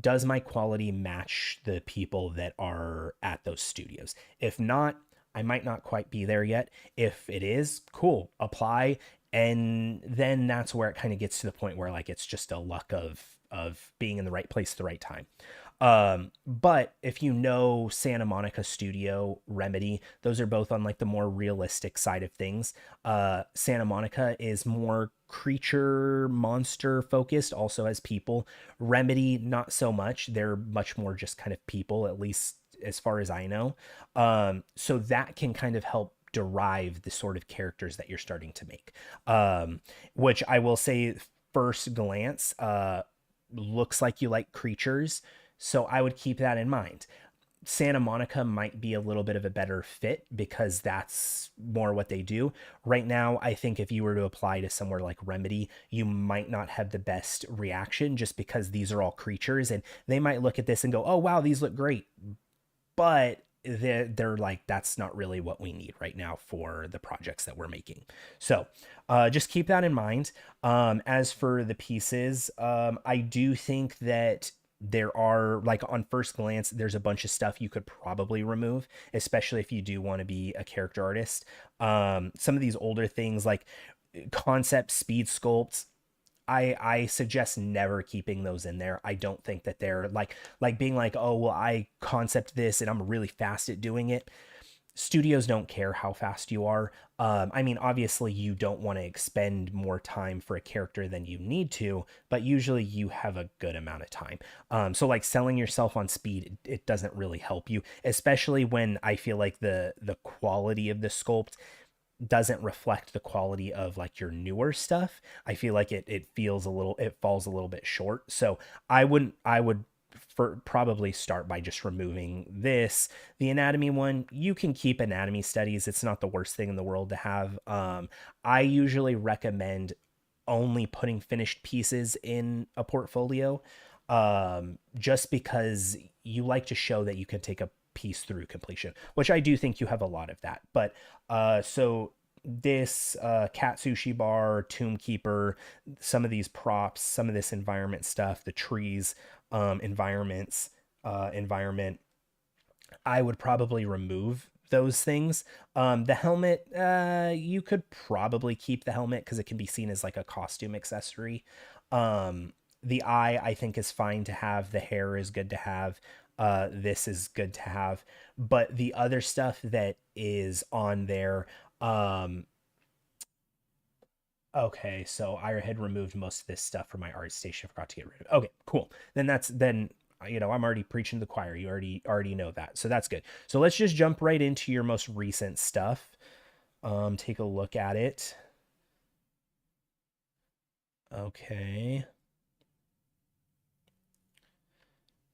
does my quality match the people that are at those studios? If not, I might not quite be there yet. If it is, cool, apply. And then that's where it kind of gets to the point where like it's just a luck of being in the right place at the right time. But if Santa Monica Studio, Remedy, those are both on like the more realistic side of things. Santa Monica is more creature monster focused, also as people. Remedy, not so much. They're much more just kind of people, at least as far as I know. So that can kind of help derive the sort of characters that you're starting to make. Which I will say, first glance, looks like you like creatures. So I would keep that in mind. Santa Monica might be a little bit of a better fit because that's more what they do. Right now, I think if you were to apply to somewhere like Remedy, you might not have the best reaction just because these are all creatures and they might look at this and go, "Oh, wow, these look great." But they're like, that's not really what we need right now for the projects that we're making. So just keep that in mind. As for the pieces, I do think that there are, like, on first glance, there's a bunch of stuff you could probably remove, especially if you do want to be a character artist. Some of these older things like concept speed sculpts, I suggest never keeping those in there. I don't think that they're like being like, "Oh, well, I concept this and I'm really fast at doing it." Studios don't care how fast you are. I mean, obviously you don't want to expend more time for a character than you need to, but usually you have a good amount of time. So like selling yourself on speed, it doesn't really help you, especially when I feel like the quality of the sculpt doesn't reflect the quality of like your newer stuff. I feel like it feels a little, it falls a little bit short. So I would probably start by just removing this. The anatomy one, you can keep anatomy studies. It's not the worst thing in the world to have. I usually recommend only putting finished pieces in a portfolio, just because you like to show that you can take a piece through completion, which I do think you have a lot of that. But so this cat sushi bar, tomb keeper, some of these props, some of this environment stuff, the trees, environments, environment, I would probably remove those things. The helmet, you could probably keep the helmet because it can be seen as like a costume accessory. The eye, I think, is fine to have. The hair is good to have. This is good to have. But the other stuff that is on there, um, okay, so I had removed most of this stuff from my art station. I forgot to get rid of it. Okay, cool. Then I'm already preaching to the choir. You already know that. So that's good. So let's just jump right into your most recent stuff. Take a look at it. Okay.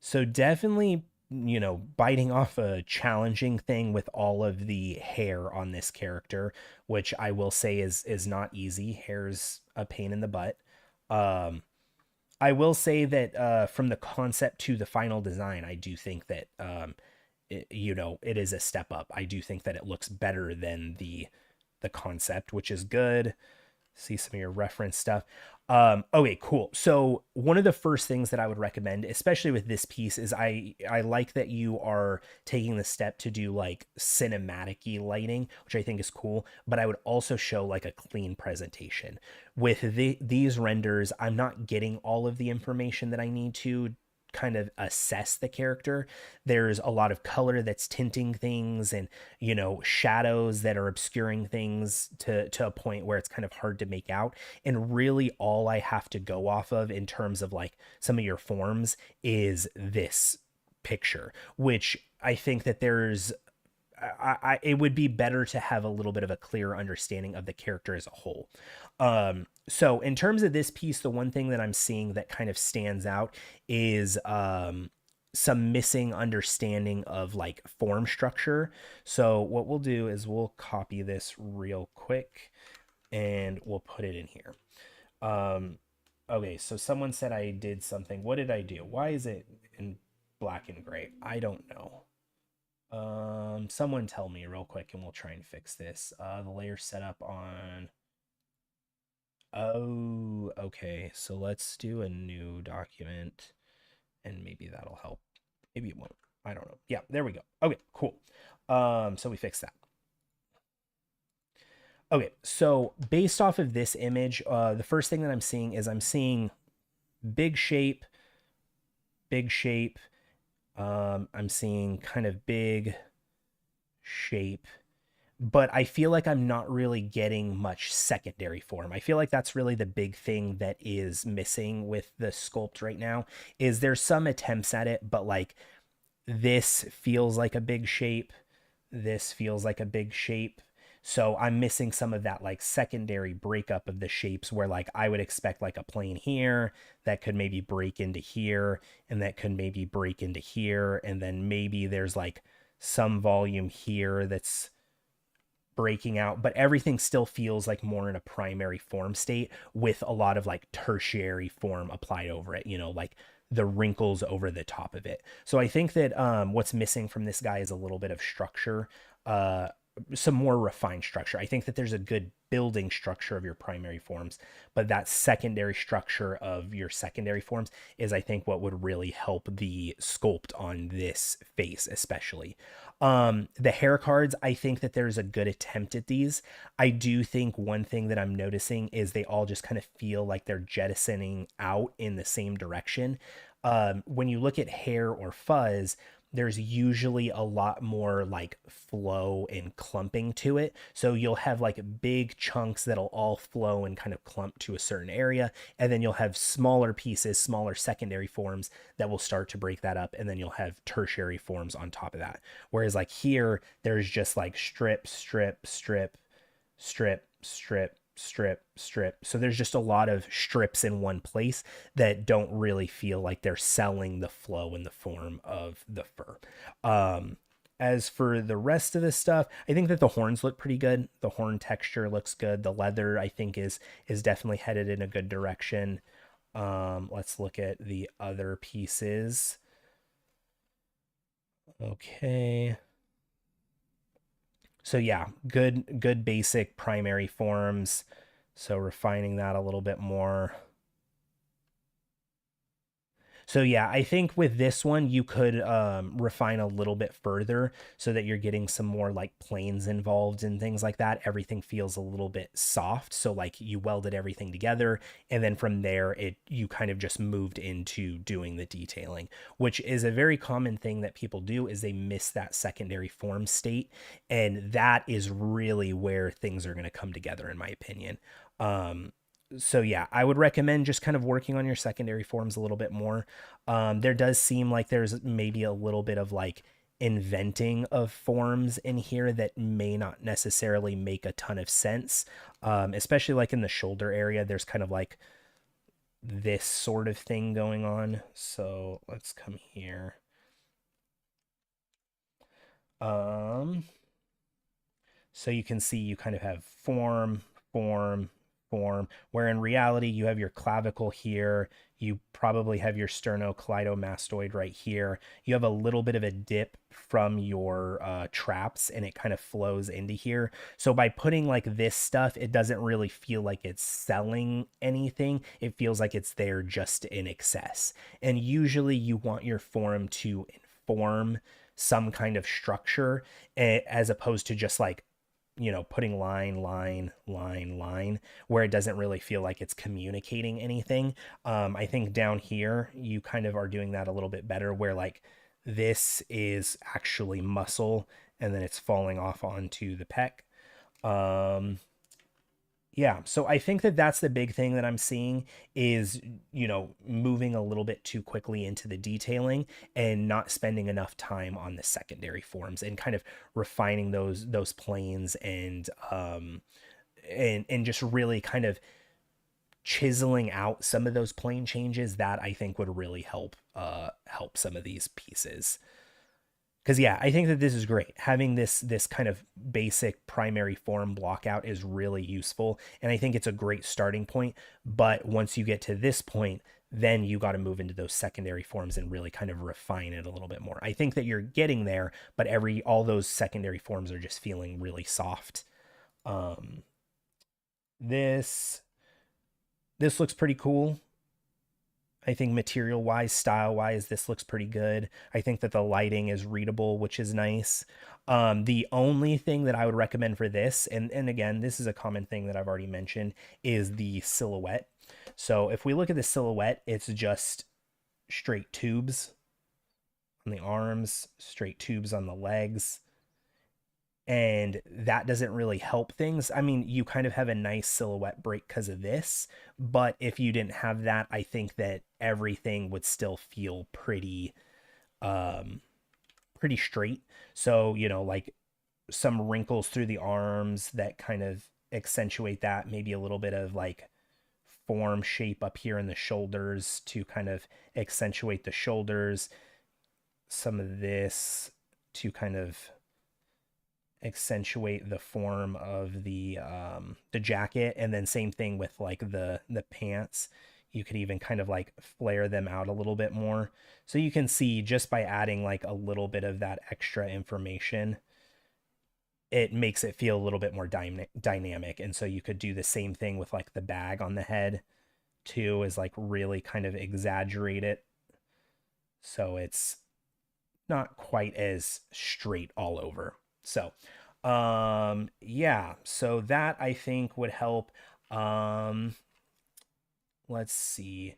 So definitely, biting off a challenging thing with all of the hair on this character, which I will say is not easy. Hair's a pain in the butt. Um, I will say that from the concept to the final design, I do think that it is a step up. I do think that it looks better than the concept, which is good. See some of your reference stuff. Okay, cool. So one of the first things that I would recommend, especially with this piece, is I like that you are taking the step to do like cinematic-y lighting, which I think is cool. But I would also show like a clean presentation. With these renders, I'm not getting all of the information that I need to kind of assess the character. There's a lot of color that's tinting things, and shadows that are obscuring things to a point where it's kind of hard to make out. And really all I have to go off of in terms of like some of your forms is this picture, which I think that it would be better to have a little bit of a clearer understanding of the character as a whole. So in terms of this piece, the one thing that I'm seeing that kind of stands out is some missing understanding of like form structure. So what we'll do is we'll copy this real quick and we'll put it in here. Um, okay, so someone said I did something. What did I do? Why is it in black and gray? I don't know. Someone tell me real quick and we'll try and fix this. The layer setup on. Oh, okay. So let's do a new document and maybe that'll help. Maybe it won't. I don't know. Yeah, there we go. Okay, cool. So we fixed that. Okay, so based off of this image, the first thing that I'm seeing is I'm seeing big shape, big shape. I'm seeing kind of big shape, but I feel like I'm not really getting much secondary form. I feel like that's really the big thing that is missing with the sculpt right now. Is there's some attempts at it, but like this feels like a big shape. This feels like a big shape. So I'm missing some of that like secondary breakup of the shapes where like I would expect like a plane here that could maybe break into here and that could maybe break into here. And then maybe there's like some volume here that's breaking out, but everything still feels like more in a primary form state with a lot of like tertiary form applied over it, like the wrinkles over the top of it. So I think that what's missing from this guy is a little bit of structure, some more refined structure. I think that there's a good building structure of your primary forms, but that secondary structure of your secondary forms is, I think, what would really help the sculpt on this face, especially. The hair cards, I think that there's a good attempt at these. I do think one thing that I'm noticing is they all just kind of feel like they're jettisoning out in the same direction. When you look at hair or fuzz, there's usually a lot more like flow and clumping to it. So you'll have like big chunks that'll all flow and kind of clump to a certain area. And then you'll have smaller pieces, smaller secondary forms that will start to break that up. And then you'll have tertiary forms on top of that. Whereas like here, there's just like strip, strip, strip, strip, strip, strip, strip. So there's just a lot of strips in one place that don't really feel like they're selling the flow and the form of the fur. Um, as for the rest of the stuff, I think that the horns look pretty good. The horn texture looks good. The leather, I think, is definitely headed in a good direction. Let's look at the other pieces. Okay. So yeah, good basic primary forms. So refining that a little bit more. So yeah, I think with this one you could refine a little bit further so that you're getting some more like planes involved and things like that. Everything feels a little bit soft. So like you welded everything together, and then from there you kind of just moved into doing the detailing, which is a very common thing that people do is they miss that secondary form state, and that is really where things are going to come together in my opinion. Um, so yeah, I would recommend just kind of working on your secondary forms a little bit more. There does seem like there's maybe a little bit of like inventing of forms in here that may not necessarily make a ton of sense. Especially like in the shoulder area, there's kind of like this sort of thing going on. So let's come here. Um, So you can see you kind of have form, form, form, where in reality you have your clavicle here. You probably have your sternocleidomastoid right here. You have a little bit of a dip from your traps and it kind of flows into here. So by putting like this stuff, it doesn't really feel like it's selling anything. It feels like it's there just in excess. And usually you want your form to inform some kind of structure as opposed to just like putting line, line, line, line, where it doesn't really feel like it's communicating anything. I think down here, you kind of are doing that a little bit better, where like this is actually muscle and then it's falling off onto the pec. Um, yeah, so I think that that's the big thing that I'm seeing is, moving a little bit too quickly into the detailing and not spending enough time on the secondary forms and kind of refining those planes and just really kind of chiseling out some of those plane changes that I think would really help some of these pieces. Because yeah, I think that this is great. Having this kind of basic primary form block out is really useful, and I think it's a great starting point. But once you get to this point, then you got to move into those secondary forms and really kind of refine it a little bit more. I think that you're getting there, but all those secondary forms are just feeling really soft. Um, this this looks pretty cool. I think material wise, style wise, this looks pretty good. I think that the lighting is readable, which is nice. The only thing that I would recommend for this, and again, this is a common thing that I've already mentioned, is the silhouette. So if we look at the silhouette, it's just straight tubes on the arms, straight tubes on the legs, and that doesn't really help things. I mean, you kind of have a nice silhouette break because of this, but if you didn't have that, I think that everything would still feel um pretty straight. So, like some wrinkles through the arms that kind of accentuate that, maybe a little bit of like form shape up here in the shoulders to kind of accentuate the shoulders, some of this to kind of accentuate the form of the jacket, and then same thing with like the pants. You could even kind of like flare them out a little bit more, so you can see just by adding like a little bit of that extra information, it makes it feel a little bit more dynamic. And so you could do the same thing with like the bag on the head too, is like really kind of exaggerate it so it's not quite as straight all over. So, yeah, so that I think would help. Um, let's see.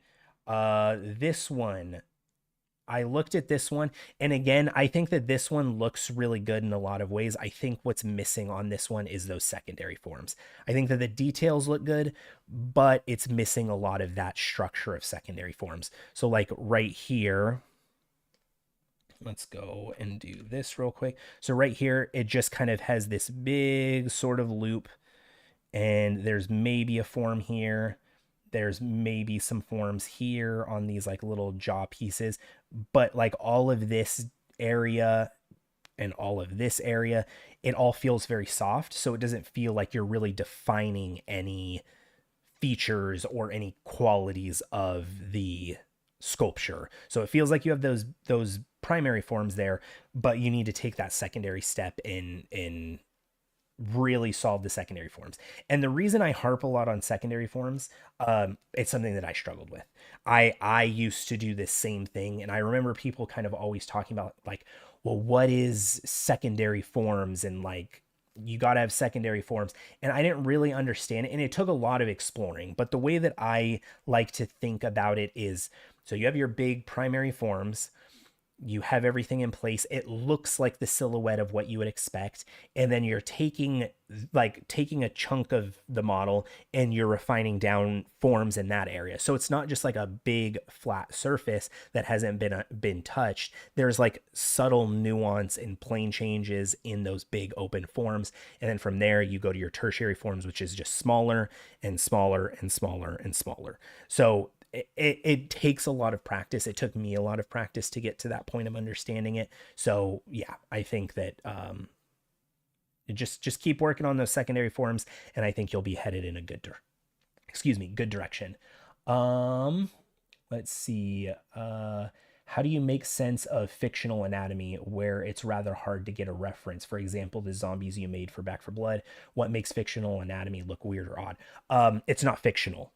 This one, I looked at this one, and again, I think that this one looks really good in a lot of ways. I think what's missing on this one is those secondary forms. I think that the details look good, but it's missing a lot of that structure of secondary forms. So, like right here, let's go and do this real quick. So right here, it just kind of has this big sort of loop and there's maybe a form here. There's maybe some forms here on these like little jaw pieces, but like all of this area and all of this area, it all feels very soft. So it doesn't feel like you're really defining any features or any qualities of the sculpture. So it feels like you have those primary forms there, but you need to take that secondary step in really solve the secondary forms. And the reason I harp a lot on secondary forms, it's something that I struggled with. I used to do this same thing, and I remember people kind of always talking about like, well, what is secondary forms, and like you got to have secondary forms, and I didn't really understand it, and it took a lot of exploring. But the way that I like to think about it is, so you have your big primary forms, you have everything in place, it looks like the silhouette of what you would expect, and then you're taking a chunk of the model and you're refining down forms in that area. So it's not just like a big flat surface that hasn't been touched. There's like subtle nuance and plane changes in those big open forms, and then from there you go to your tertiary forms, which is just smaller and smaller and smaller and smaller. So it takes a lot of practice. It took me a lot of practice to get to that point of understanding it. So yeah, I think that just keep working on those secondary forms, and I think you'll be headed in a good direction. Um, let's see. How do you make sense of fictional anatomy where it's rather hard to get a reference? For example, the zombies you made for Back for Blood. What makes fictional anatomy look weird or odd? It's not fictional.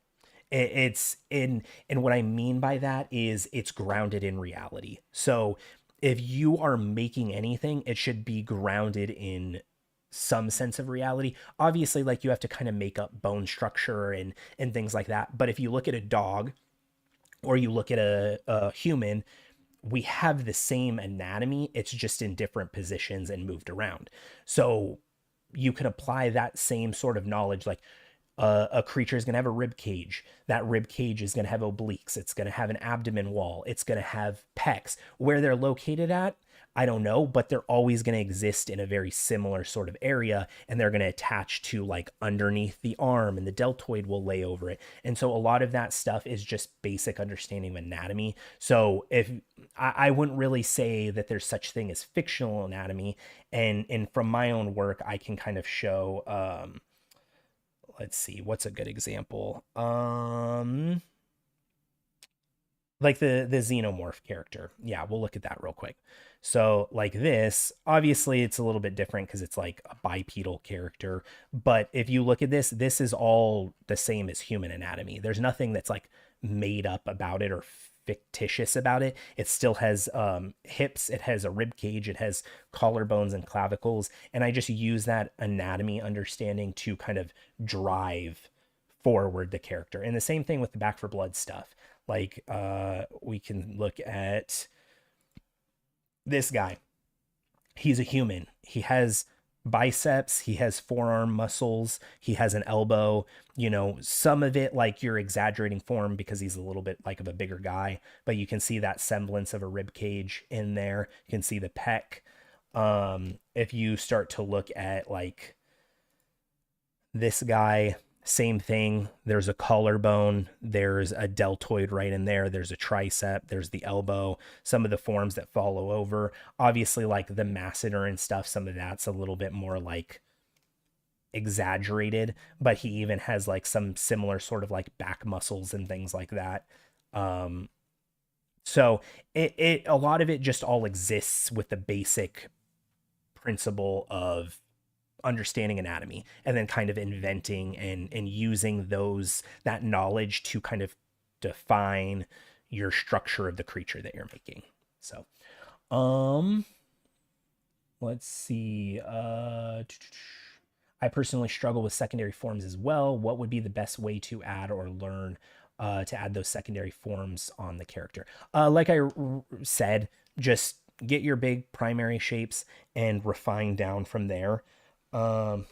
It's in, and what I mean by that is it's grounded in reality. So if you are making anything, it should be grounded in some sense of reality. Obviously, like you have to kind of make up bone structure and things like that. But if you look at a dog or you look at a human, we have the same anatomy. It's just in different positions and moved around. So you can apply that same sort of knowledge, like a creature is going to have a rib cage. That rib cage is going to have obliques. It's going to have an abdomen wall. It's going to have pecs. Where they're located at, I don't know, but they're always going to exist in a very similar sort of area, and they're going to attach to like underneath the arm, and the deltoid will lay over it. And so a lot of that stuff is just basic understanding of anatomy. So if I wouldn't really say that there's such thing as fictional anatomy, and from my own work, I can kind of show, let's see, what's a good example? Like the xenomorph character. Yeah, we'll look at that real quick. So like this, obviously it's a little bit different because it's like a bipedal character. But if you look at this is all the same as human anatomy. There's nothing that's like made up about it or fictitious about it. It still has hips, it has a rib cage, it has collarbones and clavicles. And I just use that anatomy understanding to kind of drive forward the character. And the same thing with the Back for Blood stuff. Like we can look at this guy. He's a human. He has biceps, he has forearm muscles, he has an elbow, some of it like you're exaggerating for him because he's a little bit like of a bigger guy, but you can see that semblance of a rib cage in there. You can see the pec. If you start to look at like this guy, same thing. There's a collarbone, there's a deltoid right in there, there's a tricep, there's the elbow, some of the forms that follow over. Obviously, like the masseter and stuff, some of that's a little bit more like exaggerated, but he even has like some similar sort of like back muscles and things like that. So it a lot of it just all exists with the basic principle of understanding anatomy, and then kind of inventing and using that knowledge to kind of define your structure of the creature that you're making. So let's see, I personally struggle with secondary forms as well. What would be the best way to add or learn to add those secondary forms on the character? Like I said, just get your big primary shapes and refine down from there. um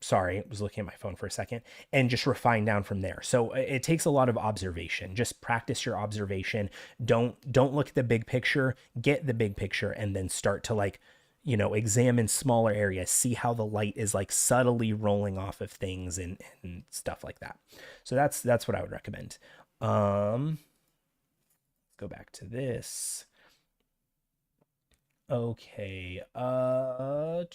Sorry, I was looking at my phone for a second, and just refine down from there. So it takes a lot of observation. Just practice your observation. Don't look at the big picture. Get the big picture, and then start to like examine smaller areas, see how the light is like subtly rolling off of things and stuff like that. So that's what I would recommend. Go back to this. Okay. I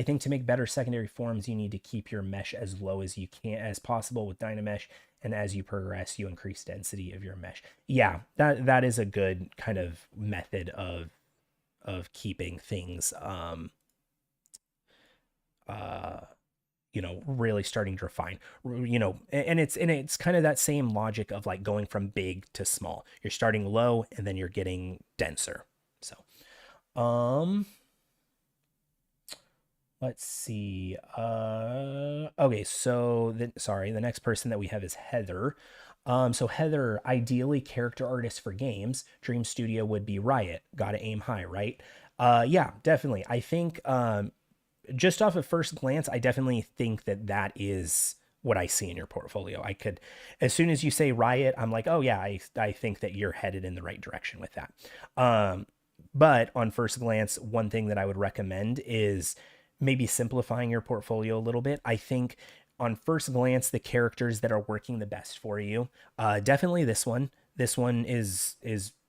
think to make better secondary forms, you need to keep your mesh as low as you can as possible with Dynamesh, and as you progress, you increase density of your mesh. Yeah, that is a good kind of method of keeping things uh really starting to refine, and it's kind of that same logic of like going from big to small. You're starting low and then you're getting denser. So um let's see. Okay, so the next person that we have is Heather. So Heather, ideally character artist for games, dream studio would be Riot. Gotta aim high, right? Yeah, definitely. I think just off of first glance, I definitely think that is what I see in your portfolio. I could, as soon as you say Riot, I'm like, oh yeah, I think that you're headed in the right direction with that. Um, but on first glance, one thing that I would recommend is maybe simplifying your portfolio a little bit. I think on first glance, the characters that are working the best for you, definitely this one. This one is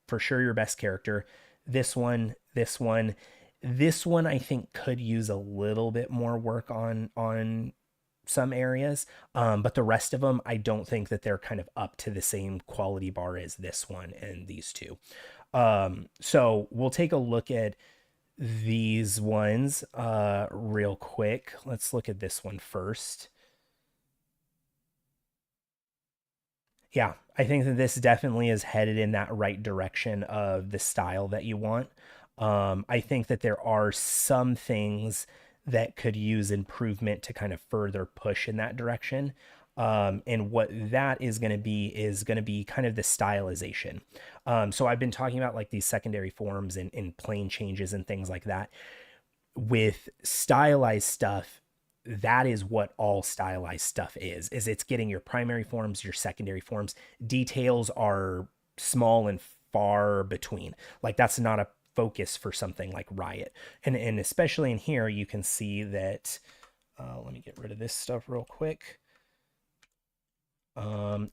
for sure your best character. This one I think could use a little bit more work on some areas, but the rest of them I don't think that they're kind of up to the same quality bar as this one and these two. So we'll take a look at these ones real quick. Let's look at this one first. Yeah, I think that this definitely is headed in that right direction of the style that you want. I think that there are some things that could use improvement to kind of further push in that direction. And what that is going to be kind of the stylization. So I've been talking about like these secondary forms and plane changes and things like that. With stylized stuff, that is what all stylized stuff is it's getting your primary forms, your secondary forms. Details are small and far between. Like that's not a focus for something like Riot. And especially in here you can see that let me get rid of this stuff real quick.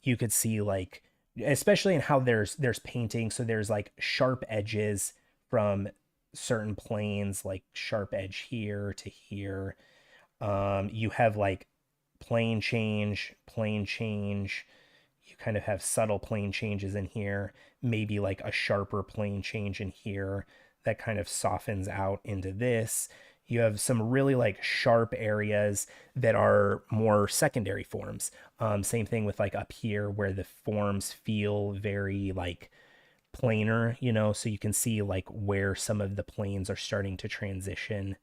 You could see like, especially in how there's painting, so there's like sharp edges from certain planes, like sharp edge here to here. You have like plane change. You kind of have subtle plane changes in here, maybe like a sharper plane change in here that kind of softens out into this. You have some really like sharp areas that are more secondary forms. Same thing with like up here where the forms feel very like planar, so you can see like where some of the planes are starting to transition.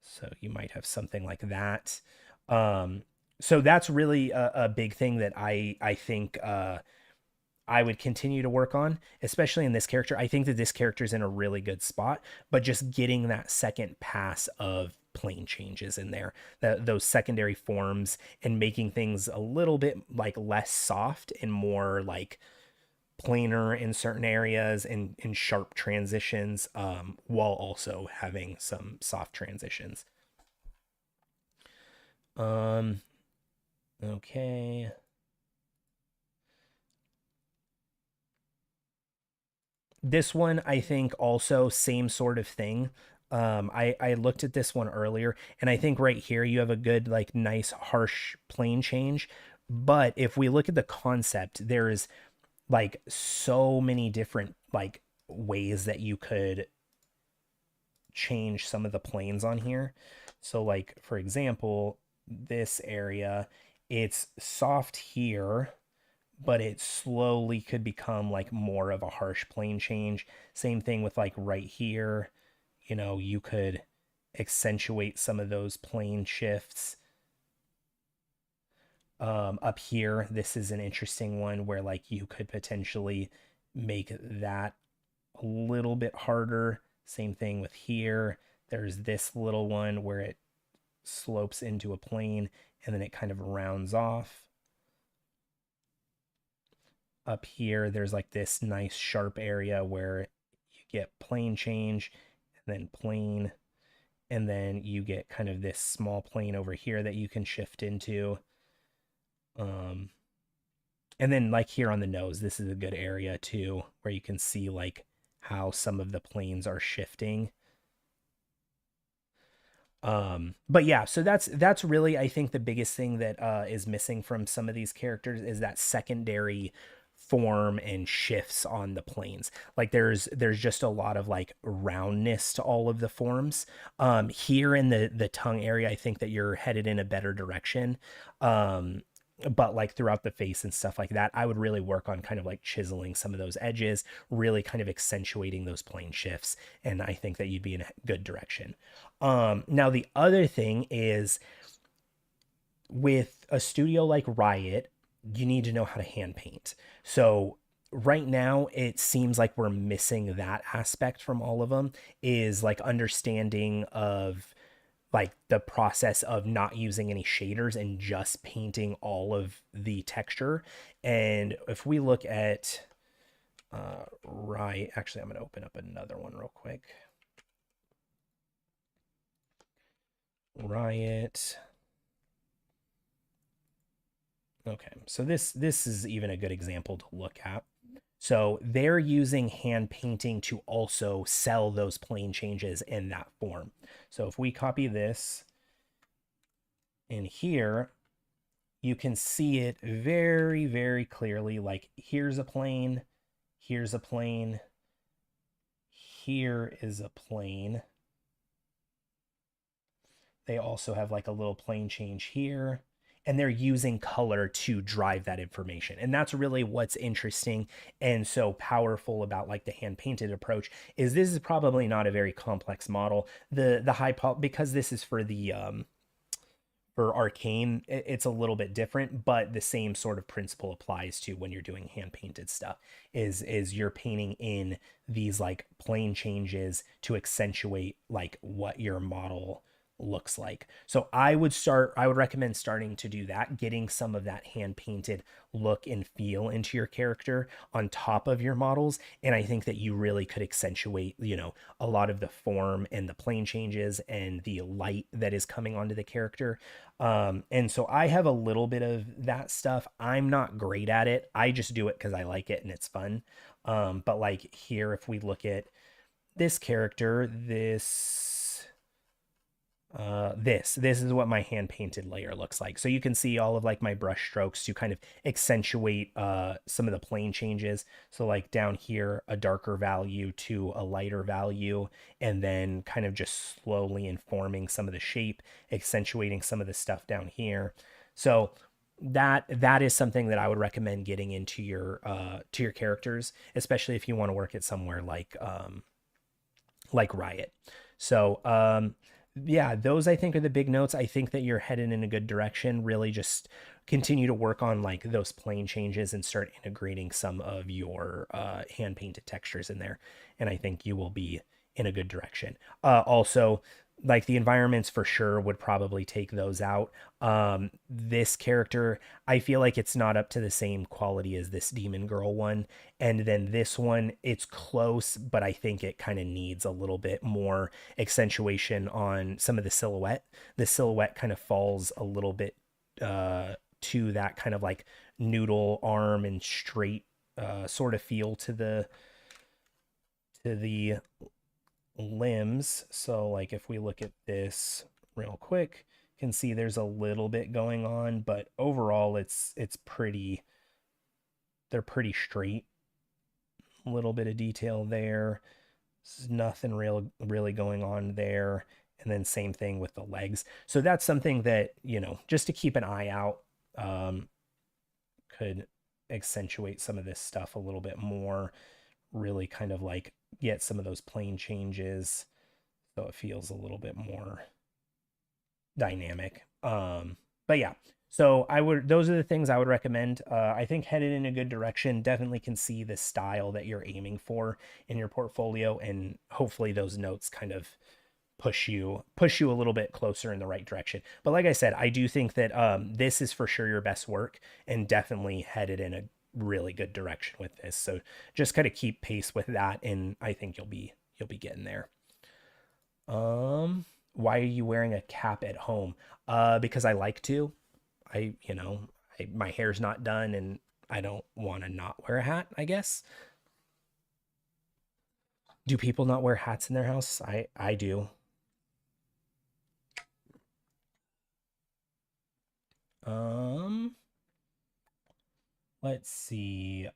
So you might have something like that. Um, so that's really a big thing that I think I would continue to work on, especially in this character. I think that this character is in a really good spot, but just getting that second pass of plane changes in there, those secondary forms, and making things a little bit like less soft and more like planar in certain areas and in sharp transitions, while also having some soft transitions. Um, okay. This one, I think, also same sort of thing. I looked at this one earlier, and I think right here you have a good, like, nice, harsh plane change. But if we look at the concept, there's like so many different like ways that you could change some of the planes on here. So, like, for example, this area, it's soft here, but it slowly could become like more of a harsh plane change. Same thing with like right here. You could accentuate some of those plane shifts. Up here, this is an interesting one where like you could potentially make that a little bit harder. Same thing with here. There's this little one where it slopes into a plane and then it kind of rounds off. Up here, there's like this nice sharp area where you get plane change, and then plane, and then you get kind of this small plane over here that you can shift into. And then like here on the nose, this is a good area too, where you can see like how some of the planes are shifting. But yeah, so that's really, I think, the biggest thing that is missing from some of these characters is that secondary form and shifts on the planes. Like there's just a lot of like roundness to all of the forms. Here in the tongue area, I think that you're headed in a better direction. But like throughout the face and stuff like that, I would really work on kind of like chiseling some of those edges, really kind of accentuating those plane shifts, and I think that you'd be in a good direction. Now the other thing is, with a studio like Riot, you need to know how to hand paint. So right now it seems like we're missing that aspect from all of them, is like understanding of like the process of not using any shaders and just painting all of the texture. And if we look at Riot, actually I'm going to open up another one real quick. Riot. Okay, so this is even a good example to look at. So they're using hand painting to also sell those plane changes in that form. So if we copy this in here, you can see it very, very clearly. Like here's a plane, here's a plane, here is a plane. They also have like a little plane change here, and they're using color to drive that information. And that's really what's interesting and so powerful about like the hand painted approach, is this is probably not a very complex model. Because this is for the for Arcane, it's a little bit different, but the same sort of principle applies to when you're doing hand painted stuff, is you're painting in these like plane changes to accentuate like what your model looks like. So I would recommend starting to do that, getting some of that hand painted look and feel into your character on top of your models. And I think that you really could accentuate, a lot of the form and the plane changes and the light that is coming onto the character. And so I have a little bit of that stuff. I'm not great at it. I just do it because I like it and it's fun. But like here, if we look at this character, this is what my hand painted layer looks like. So you can see all of like my brush strokes to kind of accentuate some of the plane changes. So like down here, a darker value to a lighter value, and then kind of just slowly informing some of the shape, accentuating some of the stuff down here. So that is something that I would recommend getting into your characters, especially if you want to work at somewhere like Riot. So yeah, those I think are the big notes. I think that you're headed in a good direction. Really just continue to work on like those plane changes and start integrating some of your hand painted textures in there. And I think you will be in a good direction. Also, like the environments for sure would probably take those out. This character, I feel like it's not up to the same quality as this demon girl one. And then this one, it's close, but I think it kind of needs a little bit more accentuation on some of the silhouette. The silhouette kind of falls a little bit to that kind of like noodle arm and straight sort of feel to the limbs. So like if we look at this real quick, you can see there's a little bit going on, but overall they're pretty straight. A little bit of detail there. There's nothing really going on there. And then same thing with the legs. So that's something that, just to keep an eye out, could accentuate some of this stuff a little bit more, really kind of like get some of those plane changes so it feels a little bit more dynamic. But yeah, so those are the things I would recommend. I think headed in a good direction. Definitely can see the style that you're aiming for in your portfolio, and hopefully those notes kind of push you a little bit closer in the right direction. But like I said, I do think that this is for sure your best work, and definitely headed in really good direction with this. So just kind of keep pace with that, and I think you'll be getting there. Um, why are you wearing a cap at home? Because I like to. My hair's not done, and I don't want to not wear a hat, I guess. Do people not wear hats in their house? I do. Um, let's see.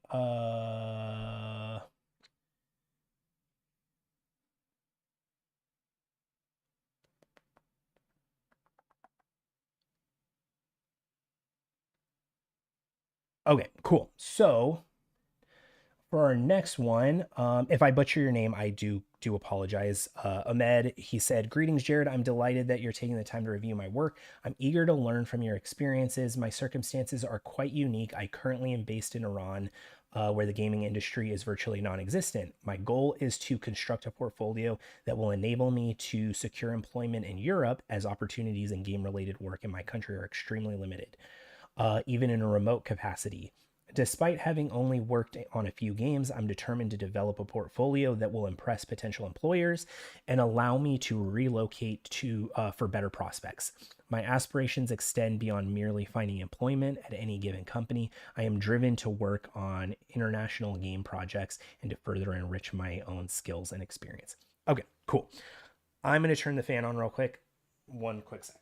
Okay, cool. So for our next one, if I butcher your name, I do apologize. Ahmed, he said, "Greetings, Jared. I'm delighted that you're taking the time to review my work. I'm eager to learn from your experiences. My circumstances are quite unique. I currently am based in Iran." Where the gaming industry is virtually non existent. My goal is to construct a portfolio that will enable me to secure employment in Europe, as opportunities in game related work in my country are extremely limited, even in a remote capacity. Despite having only worked on a few games, I'm determined to develop a portfolio that will impress potential employers and allow me to relocate to for better prospects. My aspirations extend beyond merely finding employment at any given company. I am driven to work on international game projects and to further enrich my own skills and experience. Okay, cool. I'm going to turn the fan on real quick. One quick sec.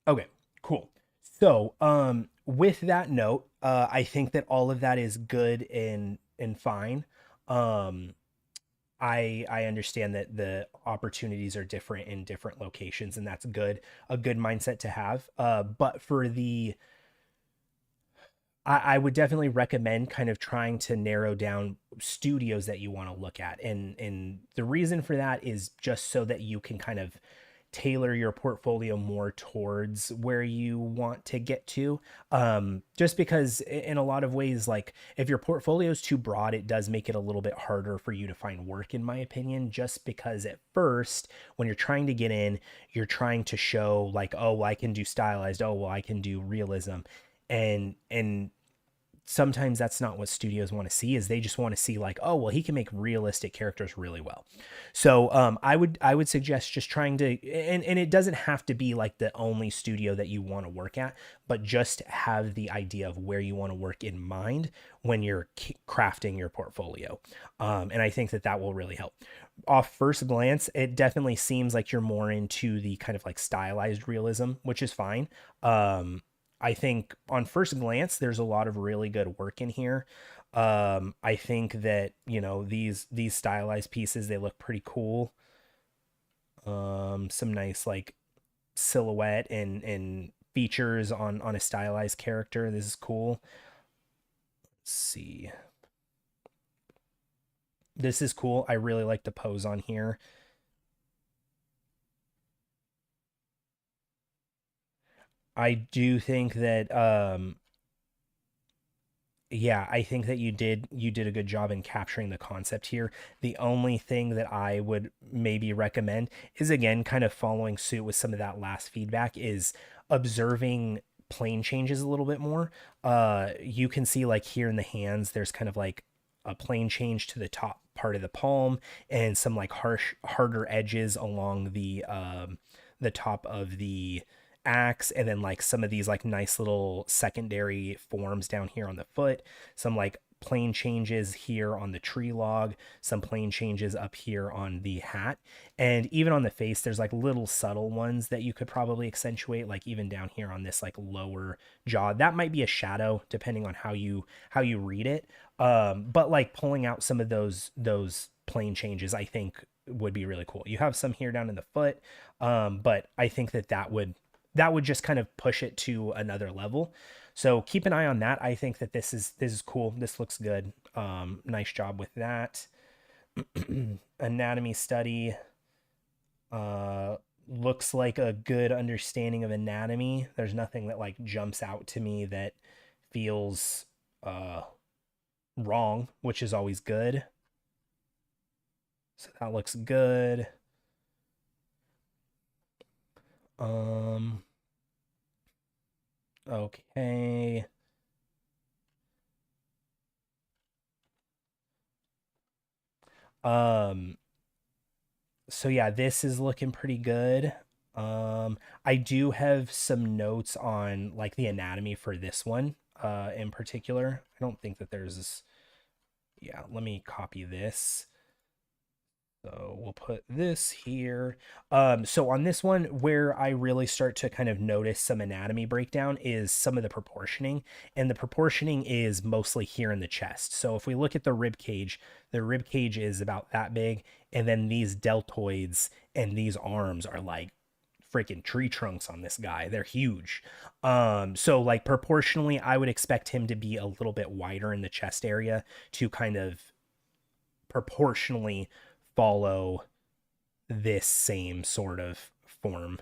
Okay, cool. So, with that note, I think that all of that is good and fine. Um, I understand that the opportunities are different in different locations, and that's good, a good mindset to have. But for the I would definitely recommend kind of trying to narrow down studios that you want to look at. And the reason for that is just so that you can kind of tailor your portfolio more towards where you want to get to. Just because in a lot of ways, like if your portfolio is too broad, it does make it a little bit harder for you to find work, in my opinion, just because at first, when you're trying to get in, you're trying to show like, oh, well, I can do stylized. Oh, well, I can do realism. And sometimes that's not what studios want to see, is they just want to see like, oh, well, he can make realistic characters really well. So I would suggest just trying to, and it doesn't have to be like the only studio that you want to work at, but just have the idea of where you want to work in mind when you're crafting your portfolio. And I think that that will really help. Off first glance, it definitely seems like you're more into the kind of like stylized realism, which is fine. I think on first glance, there's a lot of really good work in here. I think that, these stylized pieces, they look pretty cool. Some nice like silhouette and features on a stylized character. This is cool. Let's see. This is cool. I really like the pose on here. I do think that yeah, I think that you did a good job in capturing the concept here. The only thing that I would maybe recommend is, again, kind of following suit with some of that last feedback, is observing plane changes a little bit more. You can see like here in the hands, there's kind of like a plane change to the top part of the palm and some like harder edges along the top of the axe, and then like some of these like nice little secondary forms down here on the foot, some like plane changes here on the tree log, some plane changes up here on the hat, and even on the face there's like little subtle ones that you could probably accentuate, like even down here on this like lower jaw. That might be a shadow depending on how you read it. But like pulling out some of those plane changes, I think would be really cool. You have some here down in the foot, but I think that that would just kind of push it to another level. So keep an eye on that. I think that this is cool. This looks good. Nice job with that. Anatomy study. Uh, looks like a good understanding of anatomy. There's nothing that like jumps out to me that feels uh wrong, which is always good. So that looks good. Um, okay. Um, so yeah, this is looking pretty good. I do have some notes on like the anatomy for this one, in particular. I don't think that there's this. Yeah, let me copy this. So we'll put this here. So on this one, where I really start to kind of notice some anatomy breakdown is some of the proportioning, and the proportioning is mostly here in the chest. So if we look at the rib cage is about that big, and then these deltoids and these arms are like freaking tree trunks on this guy. They're huge. So like proportionally, I would expect him to be a little bit wider in the chest area to kind of proportionally follow this same sort of form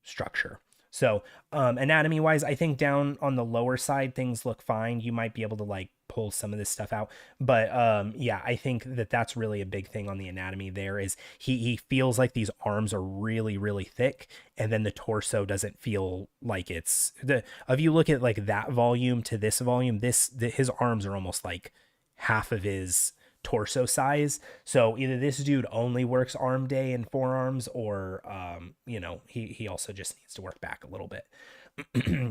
structure. So, anatomy wise, I think down on the lower side, things look fine. You might be able to like pull some of this stuff out. But yeah, I think that that's really a big thing on the anatomy there is he feels like these arms are really, really thick. And then the torso doesn't feel like it's the, if you look at like that volume to this volume, his arms are almost like half of his torso size. So either this dude only works arm day and forearms, or he also just needs to work back a little bit.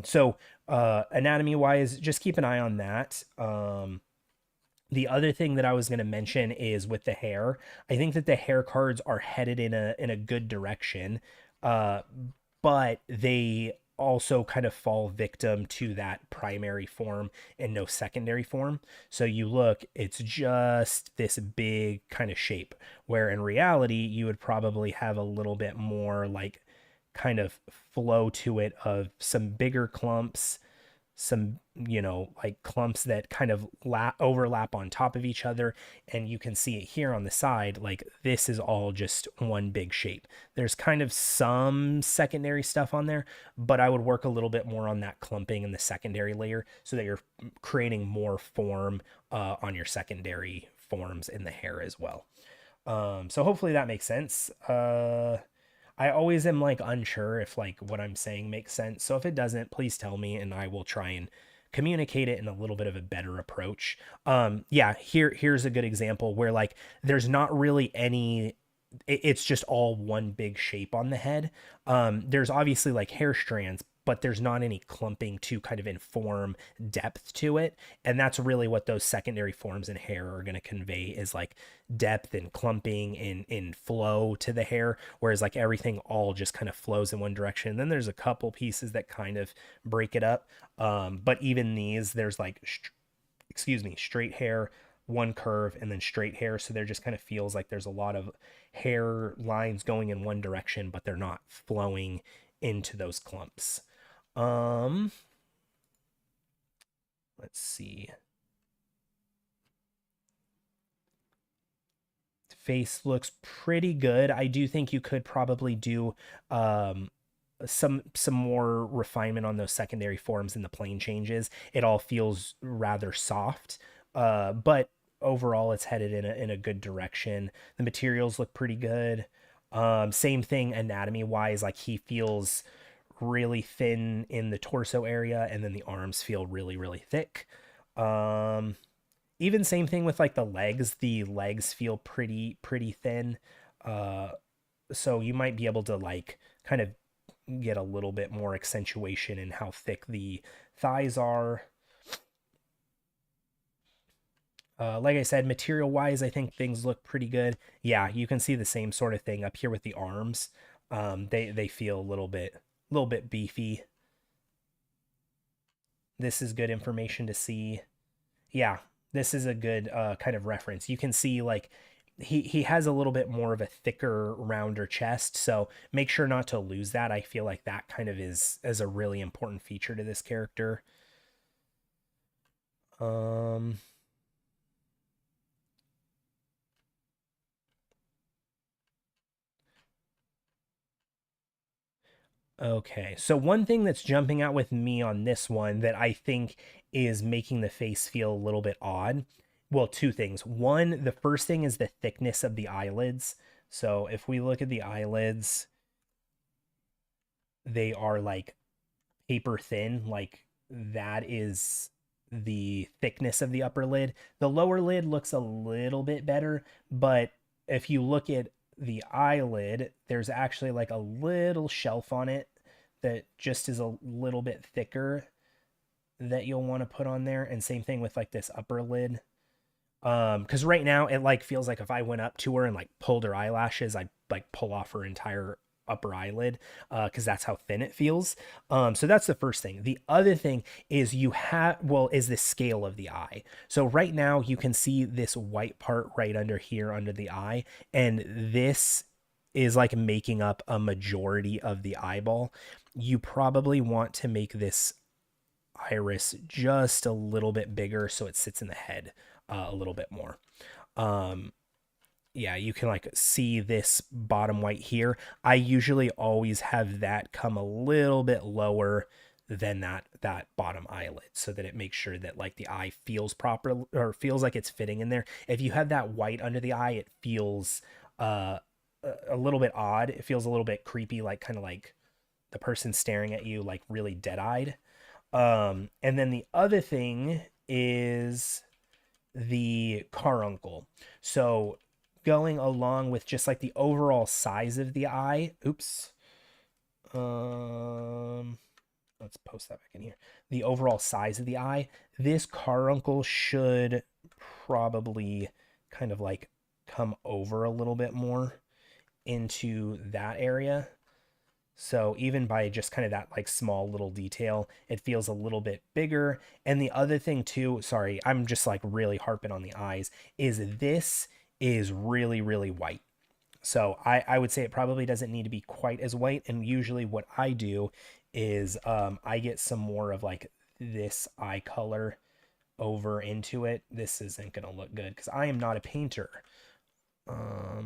So anatomy wise, just keep an eye on that. The other thing that I was going to mention is with the hair. I think that the hair cards are headed in a good direction, uh, but they also kind of fall victim to that primary form and no secondary form. So you look, it's just this big kind of shape, where in reality, you would probably have a little bit more like kind of flow to it of some bigger clumps, some like clumps that kind of overlap on top of each other, and you can see it here on the side. Like this is all just one big shape. There's kind of some secondary stuff on there, but I would work a little bit more on that clumping in the secondary layer so that you're creating more form on your secondary forms in the hair as well. So hopefully that makes sense. I always am like unsure if like what I'm saying makes sense. So if it doesn't, please tell me and I will try and communicate it in a little bit of a better approach. Yeah, here's a good example where like there's not really any, it's just all one big shape on the head. There's obviously like hair strands, but there's not any clumping to kind of inform depth to it. And that's really what those secondary forms in hair are going to convey, is like depth and clumping in flow to the hair. Whereas like everything all just kind of flows in one direction. And then there's a couple pieces that kind of break it up. But even these, there's like, straight hair, one curve, and then straight hair. So there just kind of feels like there's a lot of hair lines going in one direction, but they're not flowing into those clumps. Um, let's see. Face looks pretty good. I do think you could probably do um some more refinement on those secondary forms in the plane changes. It all feels rather soft. But overall it's headed in a good direction. The materials look pretty good. Same thing anatomy wise, like he feels really thin in the torso area, and then the arms feel really, really thick. Um, Even same thing with like the legs. The legs feel pretty thin. Uh, so you might be able to like kind of get a little bit more accentuation in how thick the thighs are. Like I said, material wise, I think things look pretty good. Yeah, you can see the same sort of thing up here with the arms. They feel a little bit beefy. This is good information to see. Yeah, this is a good kind of reference. You can see like he has a little bit more of a thicker, rounder chest, so make sure not to lose that. I feel like that kind of is a really important feature to this character. Um, okay, so one thing that's jumping out with me on this one that I think is making the face feel a little bit odd well, two things. One, the first thing is the thickness of the eyelids. So if we look at the eyelids, they are like paper thin, like that is the thickness of the upper lid. The lower lid looks a little bit better, but if you look at the eyelid, there's actually like a little shelf on it that just is a little bit thicker that you'll want to put on there. And same thing with like this upper lid. Because right now it like feels like if I went up to her and like pulled her eyelashes, I'd like pull off her entire upper eyelid, because that's how thin it feels. So that's the first thing. The other thing is is the scale of the eye. So right now you can see this white part right under here under the eye, and this is like making up a majority of the eyeball. You probably want to make this iris just a little bit bigger so it sits in the head a little bit more. Um, yeah, you can like see this bottom white here. I usually always have that come a little bit lower than that bottom eyelid so that it makes sure that like the eye feels proper or feels like it's fitting in there. If you have that white under the eye, it feels uh a little bit odd. It feels a little bit creepy, like kind of like the person staring at you like really dead-eyed. And then the other thing is the caruncle. So going along with just like the overall size of the eye. Oops. Let's post that back in here. The overall size of the eye. This caruncle should probably kind of like come over a little bit more into that area. So even by just kind of that like small little detail, it feels a little bit bigger. And the other thing too, sorry, I'm just like really harping on the eyes, is this is really, really white. So I would say it probably doesn't need to be quite as white. And usually what I do is I get some more of like this eye color over into it. This isn't going to look good because I am not a painter.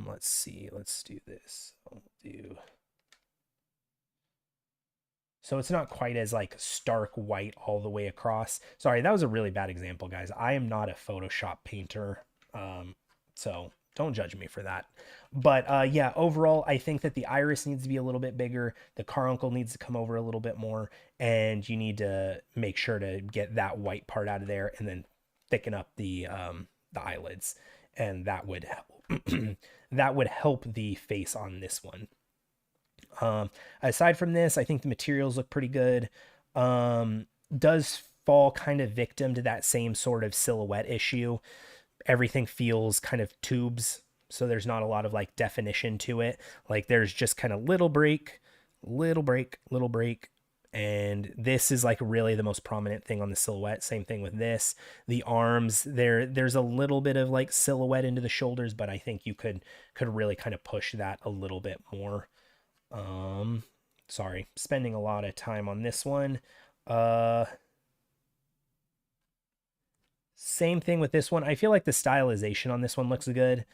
Let's see. Let's do this. I'll do... So it's not quite as like stark white all the way across. Sorry, that was a really bad example, guys. I am not a Photoshop painter. So don't judge me for that. But yeah, overall, I think that the iris needs to be a little bit bigger. The caruncle needs to come over a little bit more. And you need to make sure to get that white part out of there and then thicken up the eyelids. And that would help. That would help the face on this one. Aside from this, I think the materials look pretty good. Does fall kind of victim to that same sort of silhouette issue. Everything feels kind of tubes, so there's not a lot of like definition to it. Like there's just kind of little break, little break, little break. And this is like really the most prominent thing on the silhouette. Same thing with this. The arms, there's a little bit of like silhouette into the shoulders, but I think you could really kind of push that a little bit more. Sorry, spending a lot of time on this one. Same thing with this one. I feel like the stylization on this one looks good.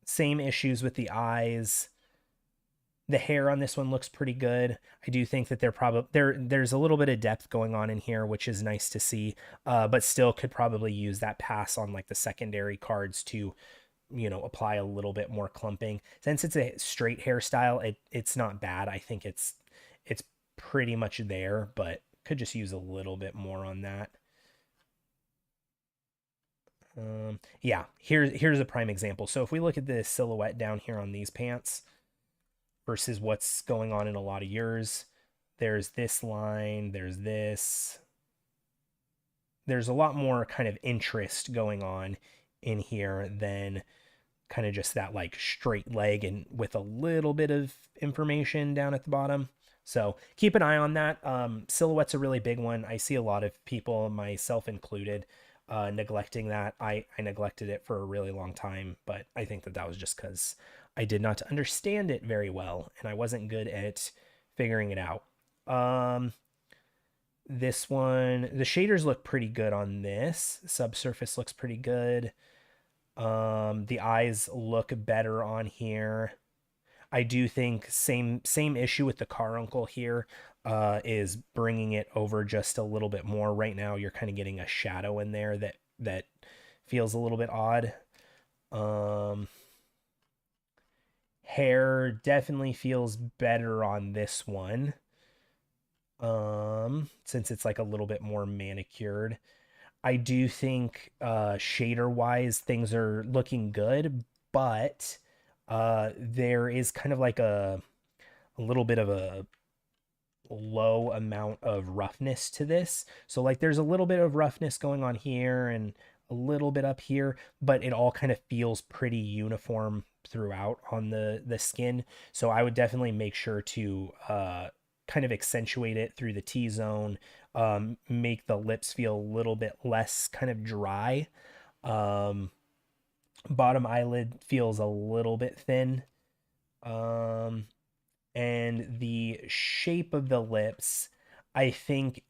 Same issues with the eyes. The hair on this one looks pretty good. I do think that there's a little bit of depth going on in here, which is nice to see. But still could probably use that pass on like the secondary cards to, you know, apply a little bit more clumping. Since it's a straight hairstyle, it's not bad. I think it's pretty much there, but could just use a little bit more on that. Yeah, here's a prime example. So if we look at the silhouette down here on these pants versus what's going on in a lot of yours, there's this line, there's this. There's a lot more kind of interest going on in here than kind of just that like straight leg and with a little bit of information down at the bottom. So keep an eye on that. Silhouette's a really big one. I see a lot of people, myself included, neglecting that. I neglected it for a really long time, but I think that was just because I did not understand it very well and I wasn't good at figuring it out. This one, the shaders look pretty good on this. Subsurface looks pretty good. The eyes look better on here. I do think same issue with the car uncle here, is bringing it over just a little bit more. Right now, you're kind of getting a shadow in there that feels a little bit odd. Um, Hair definitely feels better on this one. Since it's like a little bit more manicured. I do think shader wise things are looking good, but there is kind of like a little bit of a low amount of roughness to this. So like there's a little bit of roughness going on here and a little bit up here, but it all kind of feels pretty uniform throughout on the skin. So I would definitely make sure to kind of accentuate it through the T zone, make the lips feel a little bit less kind of dry. Um, Bottom eyelid feels a little bit thin. Um, and the shape of the lips, I think,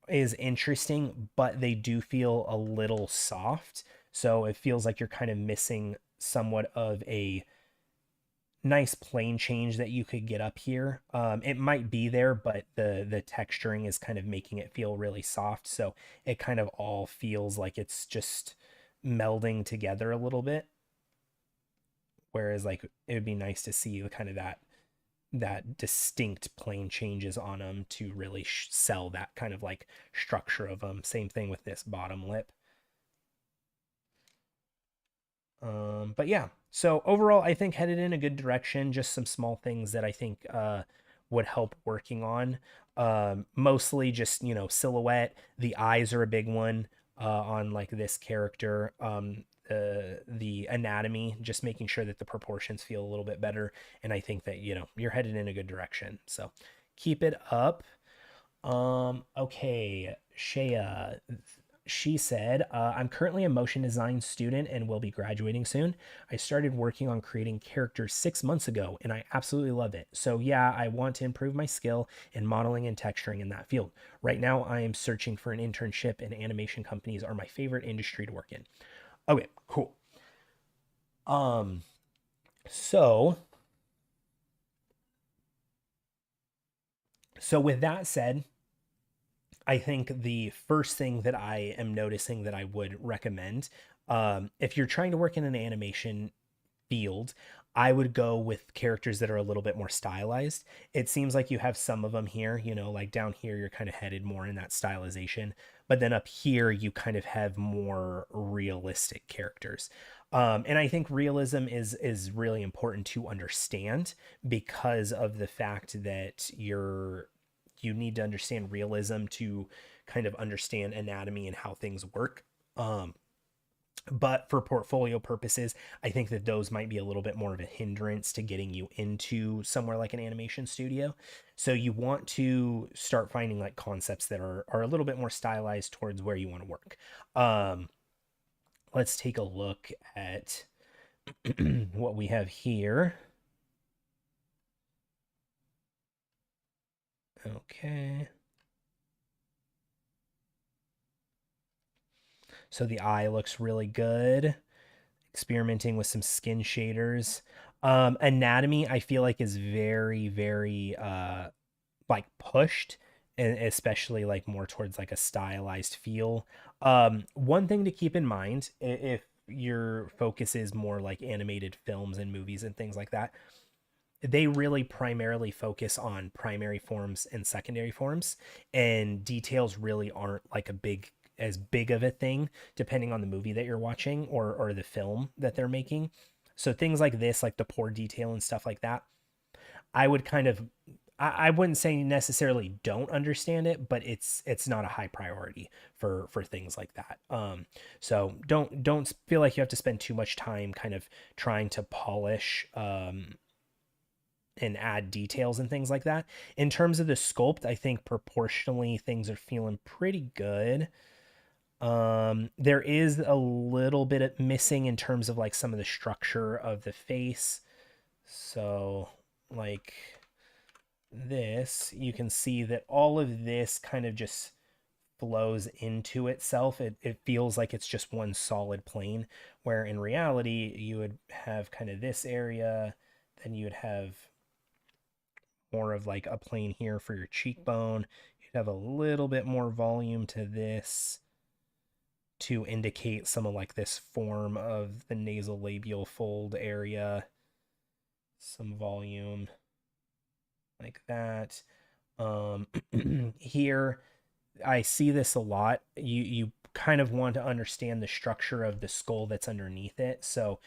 is interesting, but they do feel a little soft. So it feels like you're kind of missing somewhat of a nice plane change that you could get up here. It might be there, but the texturing is kind of making it feel really soft. So it kind of all feels like it's just melding together a little bit. Whereas like it would be nice to see the kind of that distinct plane changes on them to really sell that kind of like structure of them. Same thing with this bottom lip. But yeah, so overall, I think headed in a good direction. Just some small things that I think would help working on. Mostly just, silhouette. The eyes are a big one on like this character. The anatomy, just making sure that the proportions feel a little bit better. And I think that, you're headed in a good direction. So keep it up. Okay, Shea, she said, I'm currently a motion design student and will be graduating soon. I started working on creating characters 6 months ago and I absolutely love it. So, yeah, I want to improve my skill in modeling and texturing in that field. Right now, I am searching for an internship, and animation companies are my favorite industry to work in. Okay, cool. Um, so, so with that said, I think the first thing that I am noticing that I would recommend, if you're trying to work in an animation field, I would go with characters that are a little bit more stylized. It seems like you have some of them here, like down here, you're kind of headed more in that stylization. But then up here, you kind of have more realistic characters. And I think realism is really important to understand because of the fact that you need to understand realism to kind of understand anatomy and how things work. But for portfolio purposes, I think that those might be a little bit more of a hindrance to getting you into somewhere like an animation studio. So you want to start finding like concepts that are a little bit more stylized towards where you want to work. Um, let's take a look at what we have here. Okay. So the eye looks really good. Experimenting with some skin shaders. Anatomy, I feel like is very, very like pushed, and especially like more towards like a stylized feel. One thing to keep in mind if your focus is more like animated films and movies and things like that, they really primarily focus on primary forms and secondary forms, and details really aren't like a big of a thing depending on the movie that you're watching or the film that they're making. So things like this, like the poor detail and stuff like that, I would kind of I wouldn't say necessarily don't understand it, but it's not a high priority for things like that. So don't feel like you have to spend too much time kind of trying to polish and add details and things like that. In terms of the sculpt, I think proportionally things are feeling pretty good. There is a little bit of missing in terms of like some of the structure of the face. So like this, you can see that all of this kind of just flows into itself. It feels like it's just one solid plane, where in reality, you would have kind of this area, then you'd have more of like a plane here for your cheekbone. You'd have a little bit more volume to this to indicate some of like this form of the nasal labial fold area. Some volume like that. Here, I see this a lot. You kind of want to understand the structure of the skull that's underneath it. So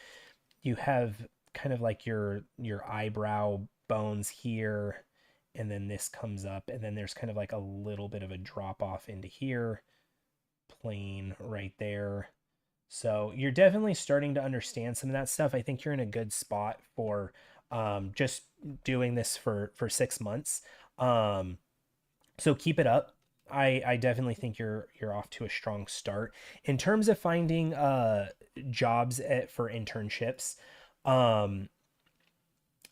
you have kind of like your eyebrow bones here, and then this comes up, and then there's kind of like a little bit of a drop off into here, plane right there. So you're definitely starting to understand some of that stuff. I think you're in a good spot for just doing this for 6 months. Um, so keep it up. I definitely think you're off to a strong start in terms of finding jobs for internships. Um,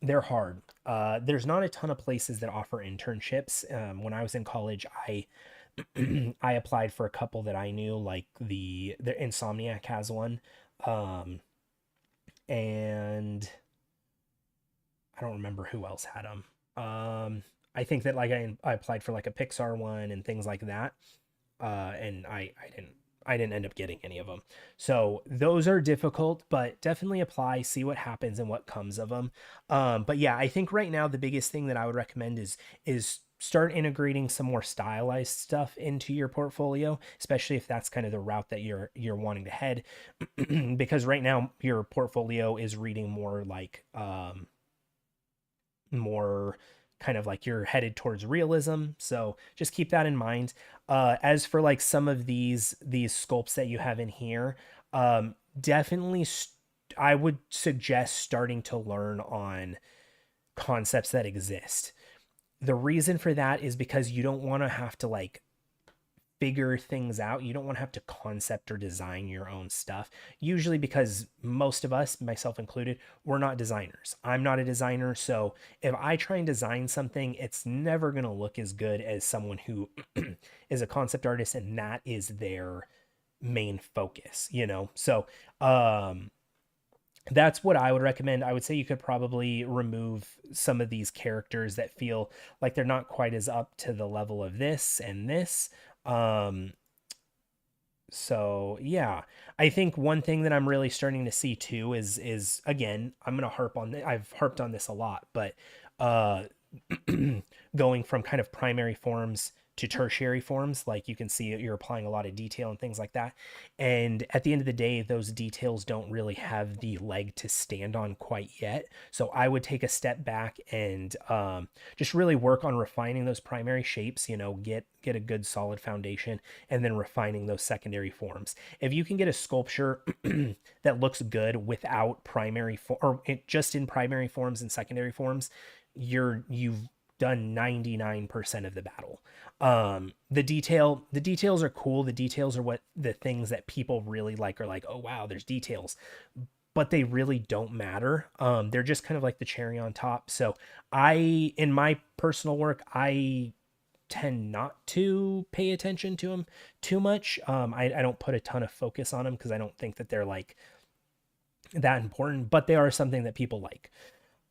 they're hard. There's not a ton of places that offer internships. When I was in college, I I applied for a couple that I knew, like the Insomniac has one, um, and I don't remember who else had them. I think that like I applied for like a Pixar one and things like that, and I didn't end up getting any of them. So those are difficult, but definitely apply, see what happens and what comes of them. But yeah, I think right now the biggest thing that I would recommend is start integrating some more stylized stuff into your portfolio, especially if that's kind of the route that you're wanting to head. Because right now your portfolio is reading more like more kind of like you're headed towards realism, so just keep that in mind. As for like some of these sculpts that you have in here, definitely I would suggest starting to learn on concepts that exist. The reason for that is because you don't want to have to like figure things out. You don't want to have to concept or design your own stuff. Usually, because most of us, myself included, we're not designers. I'm not a designer. So if I try and design something, it's never going to look as good as someone who is a concept artist and that is their main focus, you know? So, that's what I would recommend. I would say you could probably remove some of these characters that feel like they're not quite as up to the level of this and this. Um, so yeah, I think one thing that I'm really starting to see too is again, I'm gonna harp on I've harped on this a lot, but uh going from kind of primary forms to tertiary forms, like you can see you're applying a lot of detail and things like that. And at the end of the day, those details don't really have the leg to stand on quite yet. So I would take a step back and just really work on refining those primary shapes, you know, get a good solid foundation and then refining those secondary forms. If you can get a sculpture that looks good without primary form or just in primary forms and secondary forms, you've done 99% of the battle. The details are cool. The details are what the things that people really like are like, oh wow, there's details, but they really don't matter. They're just kind of like the cherry on top. So in my personal work, I tend not to pay attention to them too much. I don't put a ton of focus on them because I don't think that they're like that important, but they are something that people like.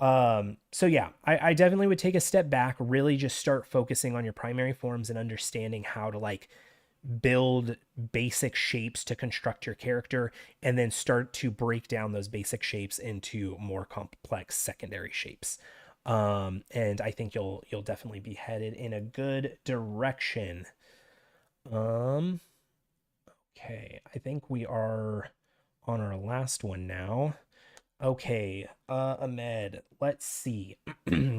So yeah, I definitely would take a step back, really just start focusing on your primary forms and understanding how to like build basic shapes to construct your character and then start to break down those basic shapes into more complex secondary shapes. And I think you'll definitely be headed in a good direction. Um, okay, I think we are on our last one now. Okay, Ahmed, let's see.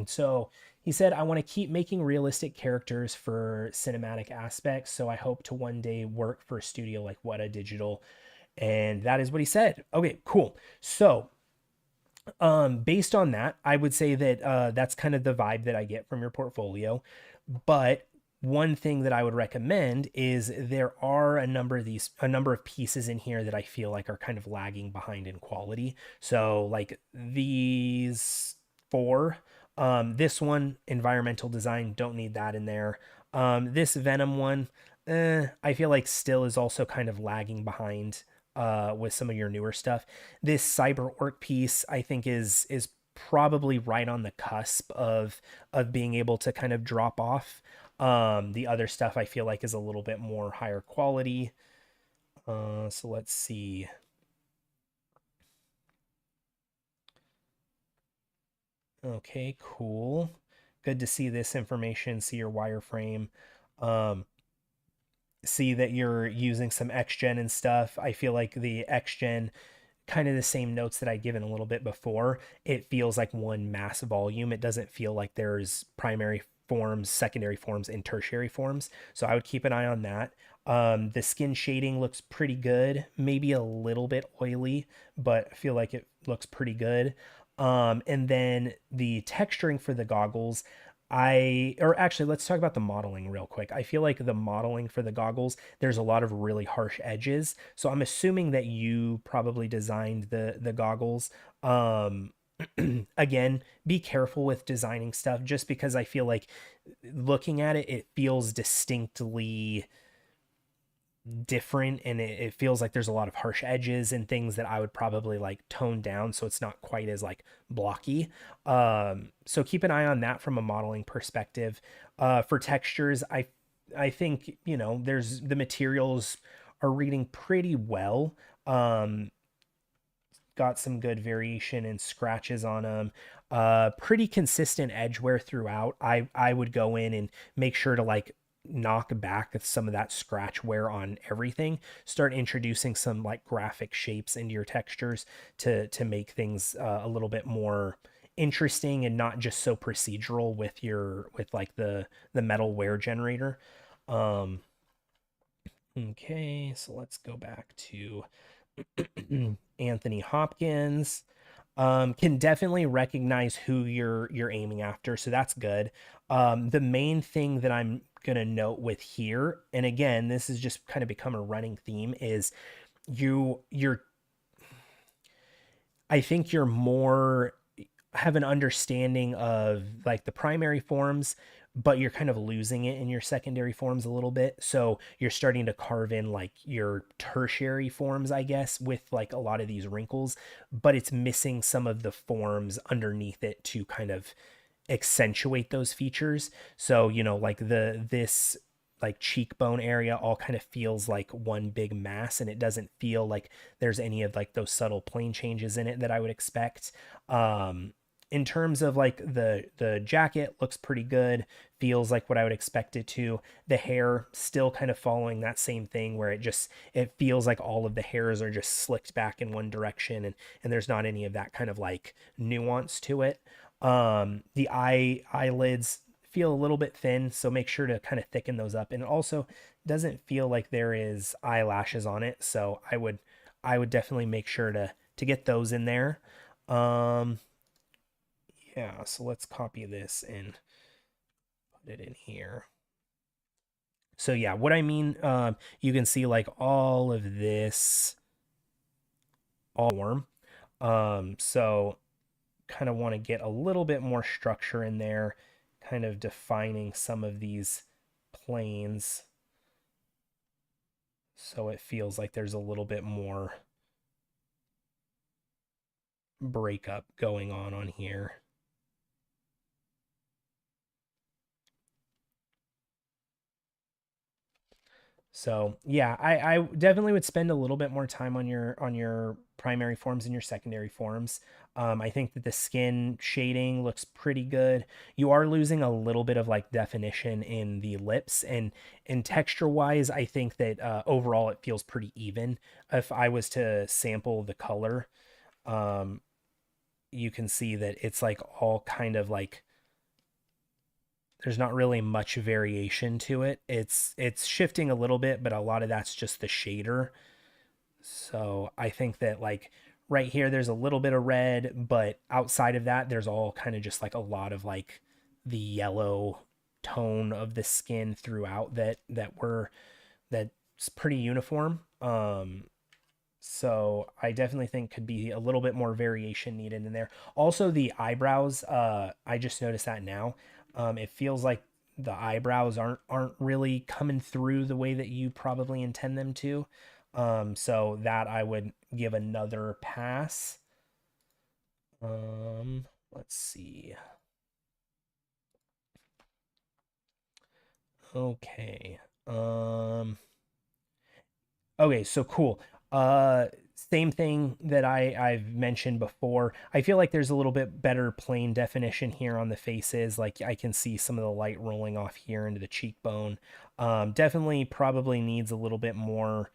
So he said, I want to keep making realistic characters for cinematic aspects, so I hope to one day work for a studio like Weta Digital. And that is what he said. Okay, cool. So, based on that, I would say that that's kind of the vibe that I get from your portfolio. But one thing that I would recommend is there are a number of pieces in here that I feel like are kind of lagging behind in quality. So like these four, this one, environmental design, don't need that in there. This Venom one, I feel like still is also kind of lagging behind with some of your newer stuff. This cyber orc piece, I think is probably right on the cusp of being able to kind of drop off. The other stuff I feel like is a little bit more higher quality. So let's see. Okay, cool. Good to see this information, see your wireframe. Um, See that you're using some XGen and stuff. I feel like the XGen, kind of the same notes that I'd given a little bit before. It feels like one mass volume. It doesn't feel like there's primary forms, secondary forms, and tertiary forms. So I would keep an eye on that. The skin shading looks pretty good, maybe a little bit oily, but I feel like it looks pretty good. And then the texturing for the goggles, or actually, let's talk about the modeling real quick. I feel like the modeling for the goggles, there's a lot of really harsh edges. So I'm assuming that you probably designed the goggles. Um, Again, be careful with designing stuff just because I feel like looking at it, it feels distinctly different and it feels like there's a lot of harsh edges and things that I would probably like tone down so it's not quite as like blocky. So keep an eye on that from a modeling perspective. For textures, I think, you know, there's the materials are reading pretty well. Got some good variation and scratches on them. Pretty consistent edge wear throughout. I would go in and make sure to like knock back some of that scratch wear on everything. Start introducing some like graphic shapes into your textures to make things a little bit more interesting and not just so procedural with like the metal wear generator. Um, okay, so let's go back to Anthony Hopkins. Can definitely recognize who you're aiming after, so that's good. The main thing that I'm gonna note with here, and again, this has just kind of become a running theme, is you're I think you're more have an understanding of like the primary forms, but you're kind of losing it in your secondary forms a little bit. So you're starting to carve in like your tertiary forms, I guess, with like a lot of these wrinkles, but it's missing some of the forms underneath it to kind of accentuate those features. So, you know, like this like cheekbone area all kind of feels like one big mass and it doesn't feel like there's any of like those subtle plane changes in it that I would expect. In terms of like the jacket looks pretty good, feels like what I would expect it to. The hair still kind of following that same thing where it feels like all of the hairs are just slicked back in one direction and there's not any of that kind of like nuance to it. The eyelids feel a little bit thin, so make sure to kind of thicken those up. And it also doesn't feel like there is eyelashes on it, so I would definitely make sure to get those in there. Um, yeah, so let's copy this and put it in here. So yeah, what I mean, you can see like all of this all warm. So kind of want to get a little bit more structure in there, kind of defining some of these planes so it feels like there's a little bit more breakup going on here. So yeah, I definitely would spend a little bit more time on your primary forms and your secondary forms. I think that the skin shading looks pretty good. You are losing a little bit of like definition in the lips and texture wise, I think that overall it feels pretty even. If I was to sample the color, um, you can see that it's like all kind of like there's not really much variation to it. It's shifting a little bit, but a lot of that's just the shader. So I think that like right here there's a little bit of red, but outside of that there's all kind of just like a lot of like the yellow tone of the skin throughout that's pretty uniform. So I definitely think could be a little bit more variation needed in there. Also, the eyebrows, I just noticed that now. It feels like the eyebrows aren't really coming through the way that you probably intend them to. So that I would give another pass. Um, Let's see. Okay. Okay, so cool. Uh Same thing that I've mentioned before. I feel like there's a little bit better plane definition here on the faces. Like I can see some of the light rolling off here into the cheekbone. Definitely probably needs a little bit more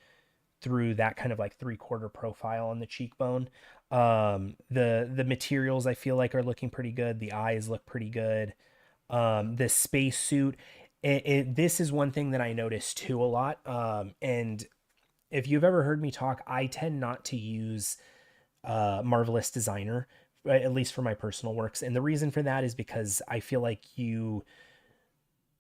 through that kind of like three-quarter profile on the cheekbone. The materials I feel like are looking pretty good. The eyes look pretty good. The space suit, this is one thing that I noticed too a lot. And if you've ever heard me talk, I tend not to use Marvelous Designer, right, at least for my personal works. And the reason for that is because I feel like you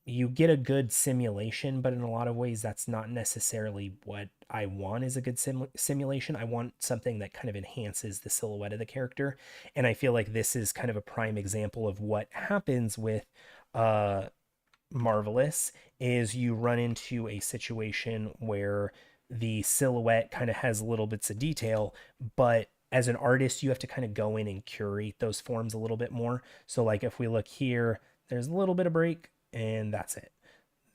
get a good simulation, but in a lot of ways, that's not necessarily what I want is a good simulation. I want something that kind of enhances the silhouette of the character. And I feel like this is kind of a prime example of what happens with uh, Marvelous is you run into a situation where the silhouette kind of has little bits of detail, but as an artist, you have to kind of go in and curate those forms a little bit more. So, like if we look here, there's a little bit of break, and that's it.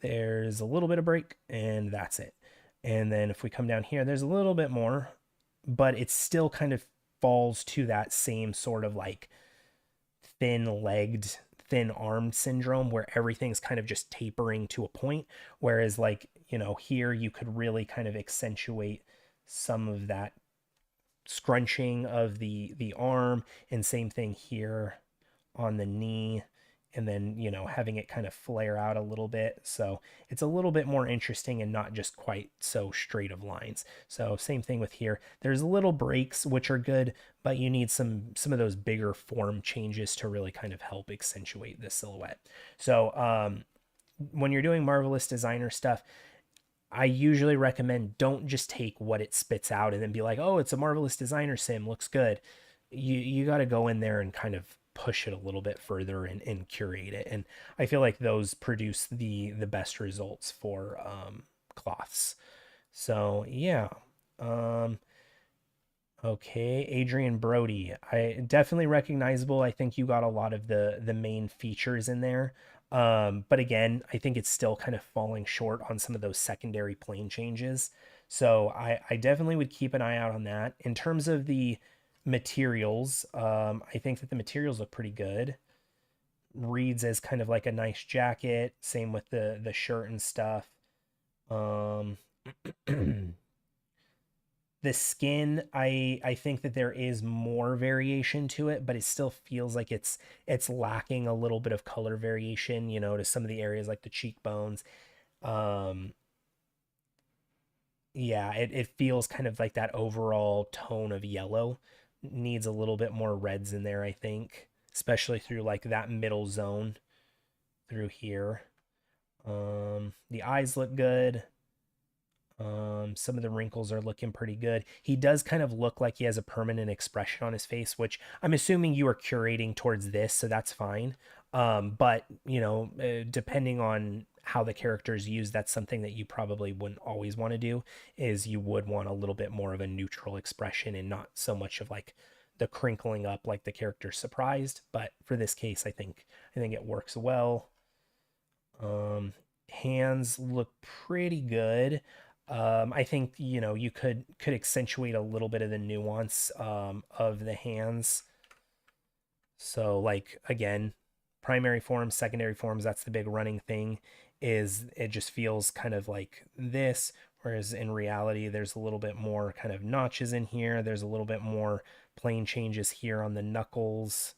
There's a little bit of break, and that's it. And then if we come down here, there's a little bit more, but it still kind of falls to that same sort of like thin legged, thin armed syndrome where everything's kind of just tapering to a point. Whereas, like, here you could really kind of accentuate some of that scrunching of the arm, and same thing here on the knee, and then having it kind of flare out a little bit, so it's a little bit more interesting and not just quite so straight of lines. So same thing with here, there's little breaks which are good, but you need some of those bigger form changes to really kind of help accentuate the silhouette. So when you're doing Marvelous Designer stuff, I usually recommend don't just take what it spits out and then be like, oh, it's a Marvelous Designer sim, looks good. You got to go in there and kind of push it a little bit further and curate it. And I feel like those produce the best results for cloths. So yeah. Um, Okay, Adrian Brody. I definitely recognizable. I think you got a lot of the main features in there. But again, I think it's still kind of falling short on some of those secondary plane changes. So I definitely would keep an eye out on that. In terms of the materials, I think that the materials look pretty good. Reads as kind of like a nice jacket. Same with the shirt and stuff. Um, the skin, I think that there is more variation to it, but it still feels like it's lacking a little bit of color variation, to some of the areas like the cheekbones. um yeah, it feels kind of like that overall tone of yellow needs a little bit more reds in there, I think, especially through like that middle zone through here. The eyes look good. Some of the wrinkles are looking pretty good. He does kind of look like he has a permanent expression on his face, which I'm assuming you are curating towards this, so that's fine. But depending on how the character is used, that's something that you probably wouldn't always want to do. Is you would want a little bit more of a neutral expression and not so much of like the crinkling up like the character's surprised. But for this case, I think it works well. Um, Hands look pretty good. I think you could accentuate a little bit of the nuance of the hands. So like again, primary forms, secondary forms, that's the big running thing, is it just feels kind of like this, whereas in reality there's a little bit more kind of notches in here. There's a little bit more plane changes here on the knuckles.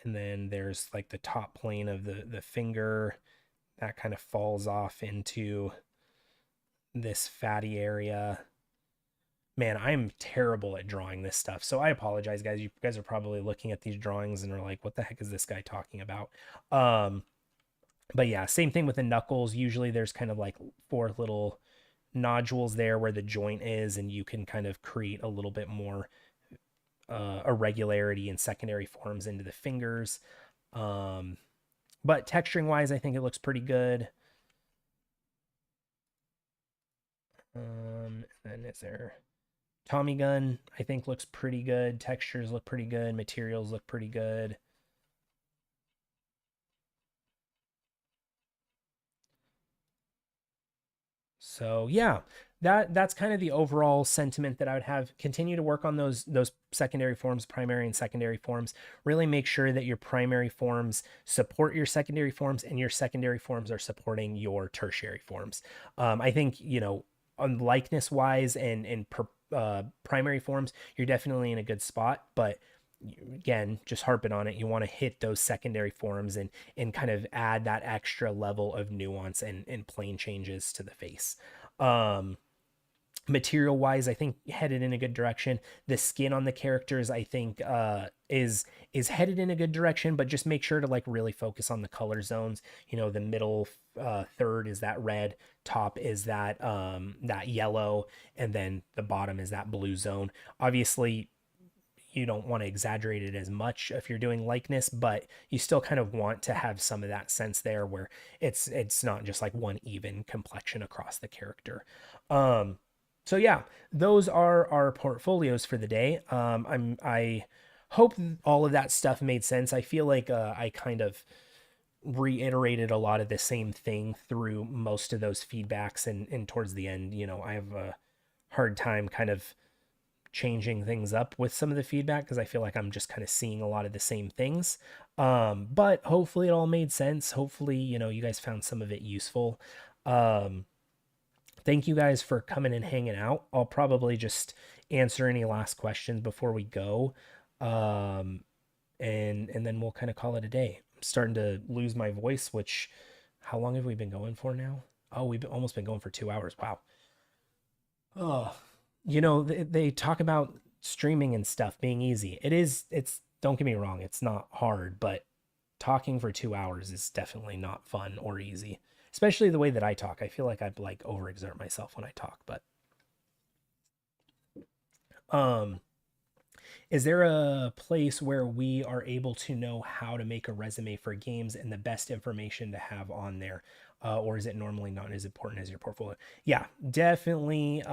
And then there's like the top plane of the finger that kind of falls off into this fatty area. Man, I'm terrible at drawing this stuff. So I apologize, guys. You guys are probably looking at these drawings and are like, what the heck is this guy talking about? Um, but yeah, same thing with the knuckles. Usually there's kind of like four little nodules there where the joint is, and you can kind of create a little bit more irregularity and secondary forms into the fingers. Um, but texturing wise, I think it looks pretty good. And then is there Tommy gun, I think looks pretty good. Textures look pretty good. Materials look pretty good. So yeah, that's kind of the overall sentiment that I would have. Continue to work on those secondary forms, primary and secondary forms. Really make sure that your primary forms support your secondary forms, and your secondary forms are supporting your tertiary forms. I think on likeness wise and primary forms, you're definitely in a good spot, but again, just harping on it, you want to hit those secondary forms and kind of add that extra level of nuance and plane changes to the face. um Material wise, I think headed in a good direction. The skin on the characters, I think, is headed in a good direction, but just make sure to like really focus on the color zones. The middle third is that red, top is that yellow, and then the bottom is that blue zone. Obviously, you don't want to exaggerate it as much if you're doing likeness, but you still kind of want to have some of that sense there where it's not just like one even complexion across the character. So yeah, those are our portfolios for the day. I hope all of that stuff made sense. I feel like I kind of reiterated a lot of the same thing through most of those feedbacks, and towards the end, I have a hard time kind of changing things up with some of the feedback because I feel like I'm just kind of seeing a lot of the same things. But hopefully it all made sense. Hopefully, you guys found some of it useful. Um, Thank you guys for coming and hanging out. I'll probably just answer any last questions before we go. Um, and then we'll kind of call it a day. I'm starting to lose my voice, which how long have we been going for now? Oh, almost been going for 2 hours. Wow. Oh, they talk about streaming and stuff being easy. Don't get me wrong, it's not hard, but talking for 2 hours is definitely not fun or easy, especially the way that I talk. I feel like I like overexert myself when I talk, but um, is there a place where we are able to know how to make a resume for games and the best information to have on there? Or is it normally not as important as your portfolio? Yeah, definitely.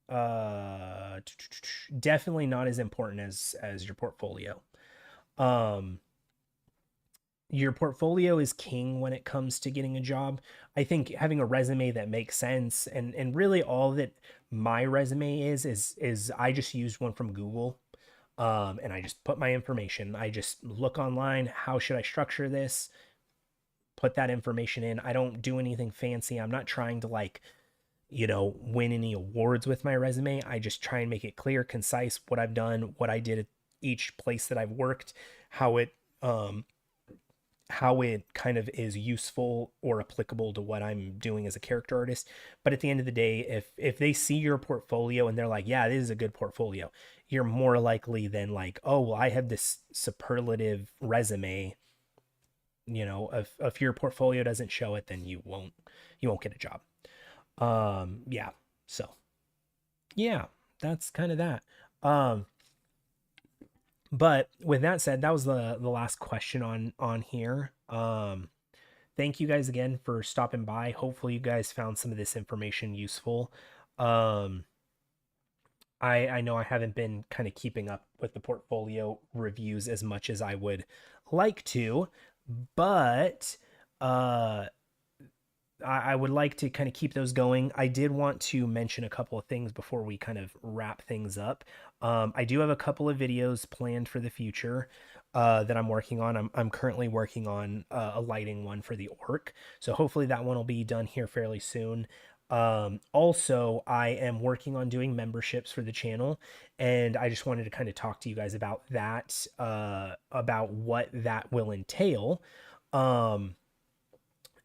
Uh Definitely not as important as your portfolio. um your portfolio is king when it comes to getting a job. I think having a resume that makes sense, and really all that my resume is I just used one from Google. And I just put my information. I just look online, how should I structure this, put that information in. I don't do anything fancy. I'm not trying to like win any awards with my resume. I just try and make it clear, concise, what I've done, what I did at each place that I've worked, how it um how it kind of is useful or applicable to what I'm doing as a character artist. But at the end of the day, if they see your portfolio and they're like, yeah, this is a good portfolio, you're more likely than like, oh, well, I have this superlative resume. If your portfolio doesn't show it, then you won't get a job. Yeah. So yeah, that's kind of that. Um, but with that said, that was the last question on here. Thank you guys again for stopping by. Hopefully you guys found some of this information useful. Um, I know I haven't been kind of keeping up with the portfolio reviews as much as I would like to, but uh I would like to kind of keep those going. I did want to mention a couple of things before we kind of wrap things up. I do have a couple of videos planned for the future that I'm working on. I'm currently working on a lighting one for the orc. So hopefully that one will be done here fairly soon. Also, I am working on doing memberships for the channel, and I just wanted to kind of talk to you guys about that, about what that will entail. Um,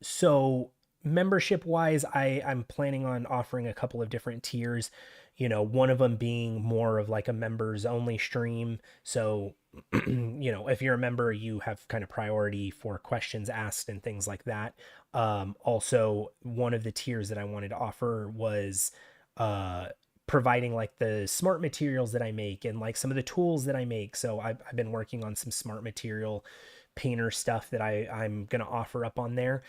so membership wise, I'm planning on offering a couple of different tiers. One of them being more of like a members only stream. So if you're a member, you have kind of priority for questions asked and things like that. Also, one of the tiers that I wanted to offer was uh providing like the smart materials that I make and like some of the tools that I make. So I've been working on some smart material painter stuff that I'm gonna offer up on there.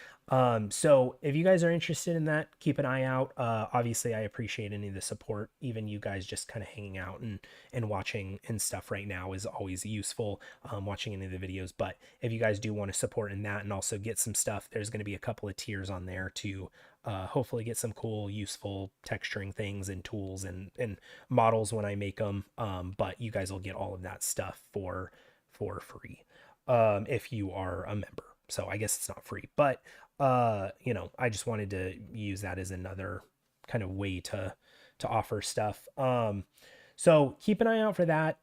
So if you guys are interested in that, keep an eye out. Obviously, I appreciate any of the support. Even you guys just kind of hanging out and watching and stuff right now is always useful. Watching any of the videos, but if you guys do want to support in that and also get some stuff, there's going to be a couple of tiers on there to hopefully get some cool, useful texturing things and tools and models when I make them. But you guys will get all of that stuff for free if you are a member. So I guess it's not free, but you know, I just wanted to use that as another kind of way to offer stuff. So keep an eye out for that.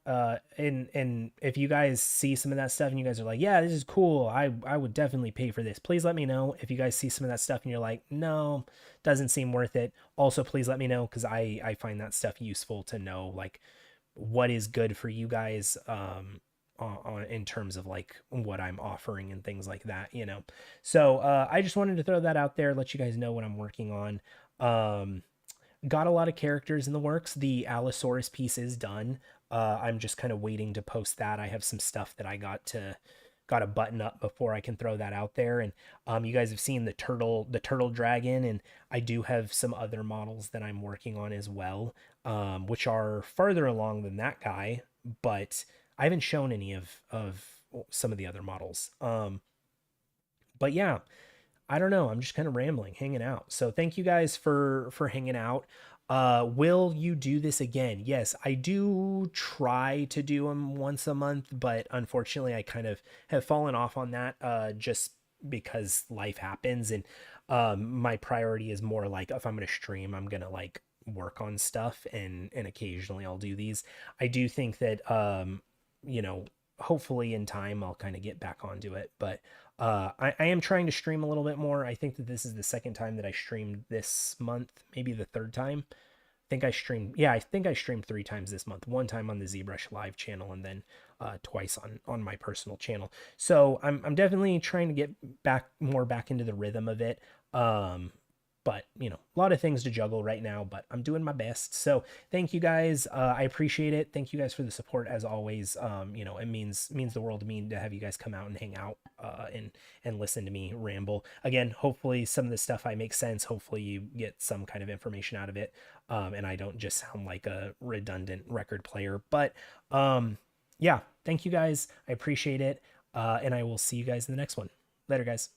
And if you guys see some of that stuff and you guys are like, yeah, this is cool, I would definitely pay for this. Please let me know if you guys see some of that stuff and you're like, no, doesn't seem worth it. Also, please let me know, because I find that stuff useful to know, like, what is good for you guys on in terms of like what I'm offering and things like that, you know. So I just wanted to throw that out there, let you guys know what I'm working on. Got a lot of characters in the works. The Allosaurus piece is done. I'm just kind of waiting to post that. I have some stuff that I got to button up before I can throw that out there. And you guys have seen the turtle dragon, and I do have some other models that I'm working on as well, which are farther along than that guy, but I haven't shown any of some of the other models. But yeah, I don't know. I'm just kind of rambling, hanging out. So thank you guys for hanging out. Will you do this again? Yes, I do try to do them once a month, but unfortunately I kind of have fallen off on that just because life happens. And my priority is more like, if I'm going to stream, I'm going to like work on stuff, and occasionally I'll do these. I do think that you know, hopefully in time I'll kind of get back onto it, but I am trying to stream a little bit more. I think that this is the second time that I streamed this month, maybe the third time. I think I streamed 3 times this month. One time on the ZRemesh live channel, and then twice on my personal channel. So I'm definitely trying to get back into the rhythm of it. But you know, a lot of things to juggle right now, but I'm doing my best. So thank you guys. I appreciate it. Thank you guys for the support as always. You know, it means the world to me to have you guys come out and hang out and listen to me ramble. Again, hopefully some of the stuff I make sense. Hopefully you get some kind of information out of it. And I don't just sound like a redundant record player. But yeah, thank you guys. I appreciate it. And I will see you guys in the next one. Later, guys.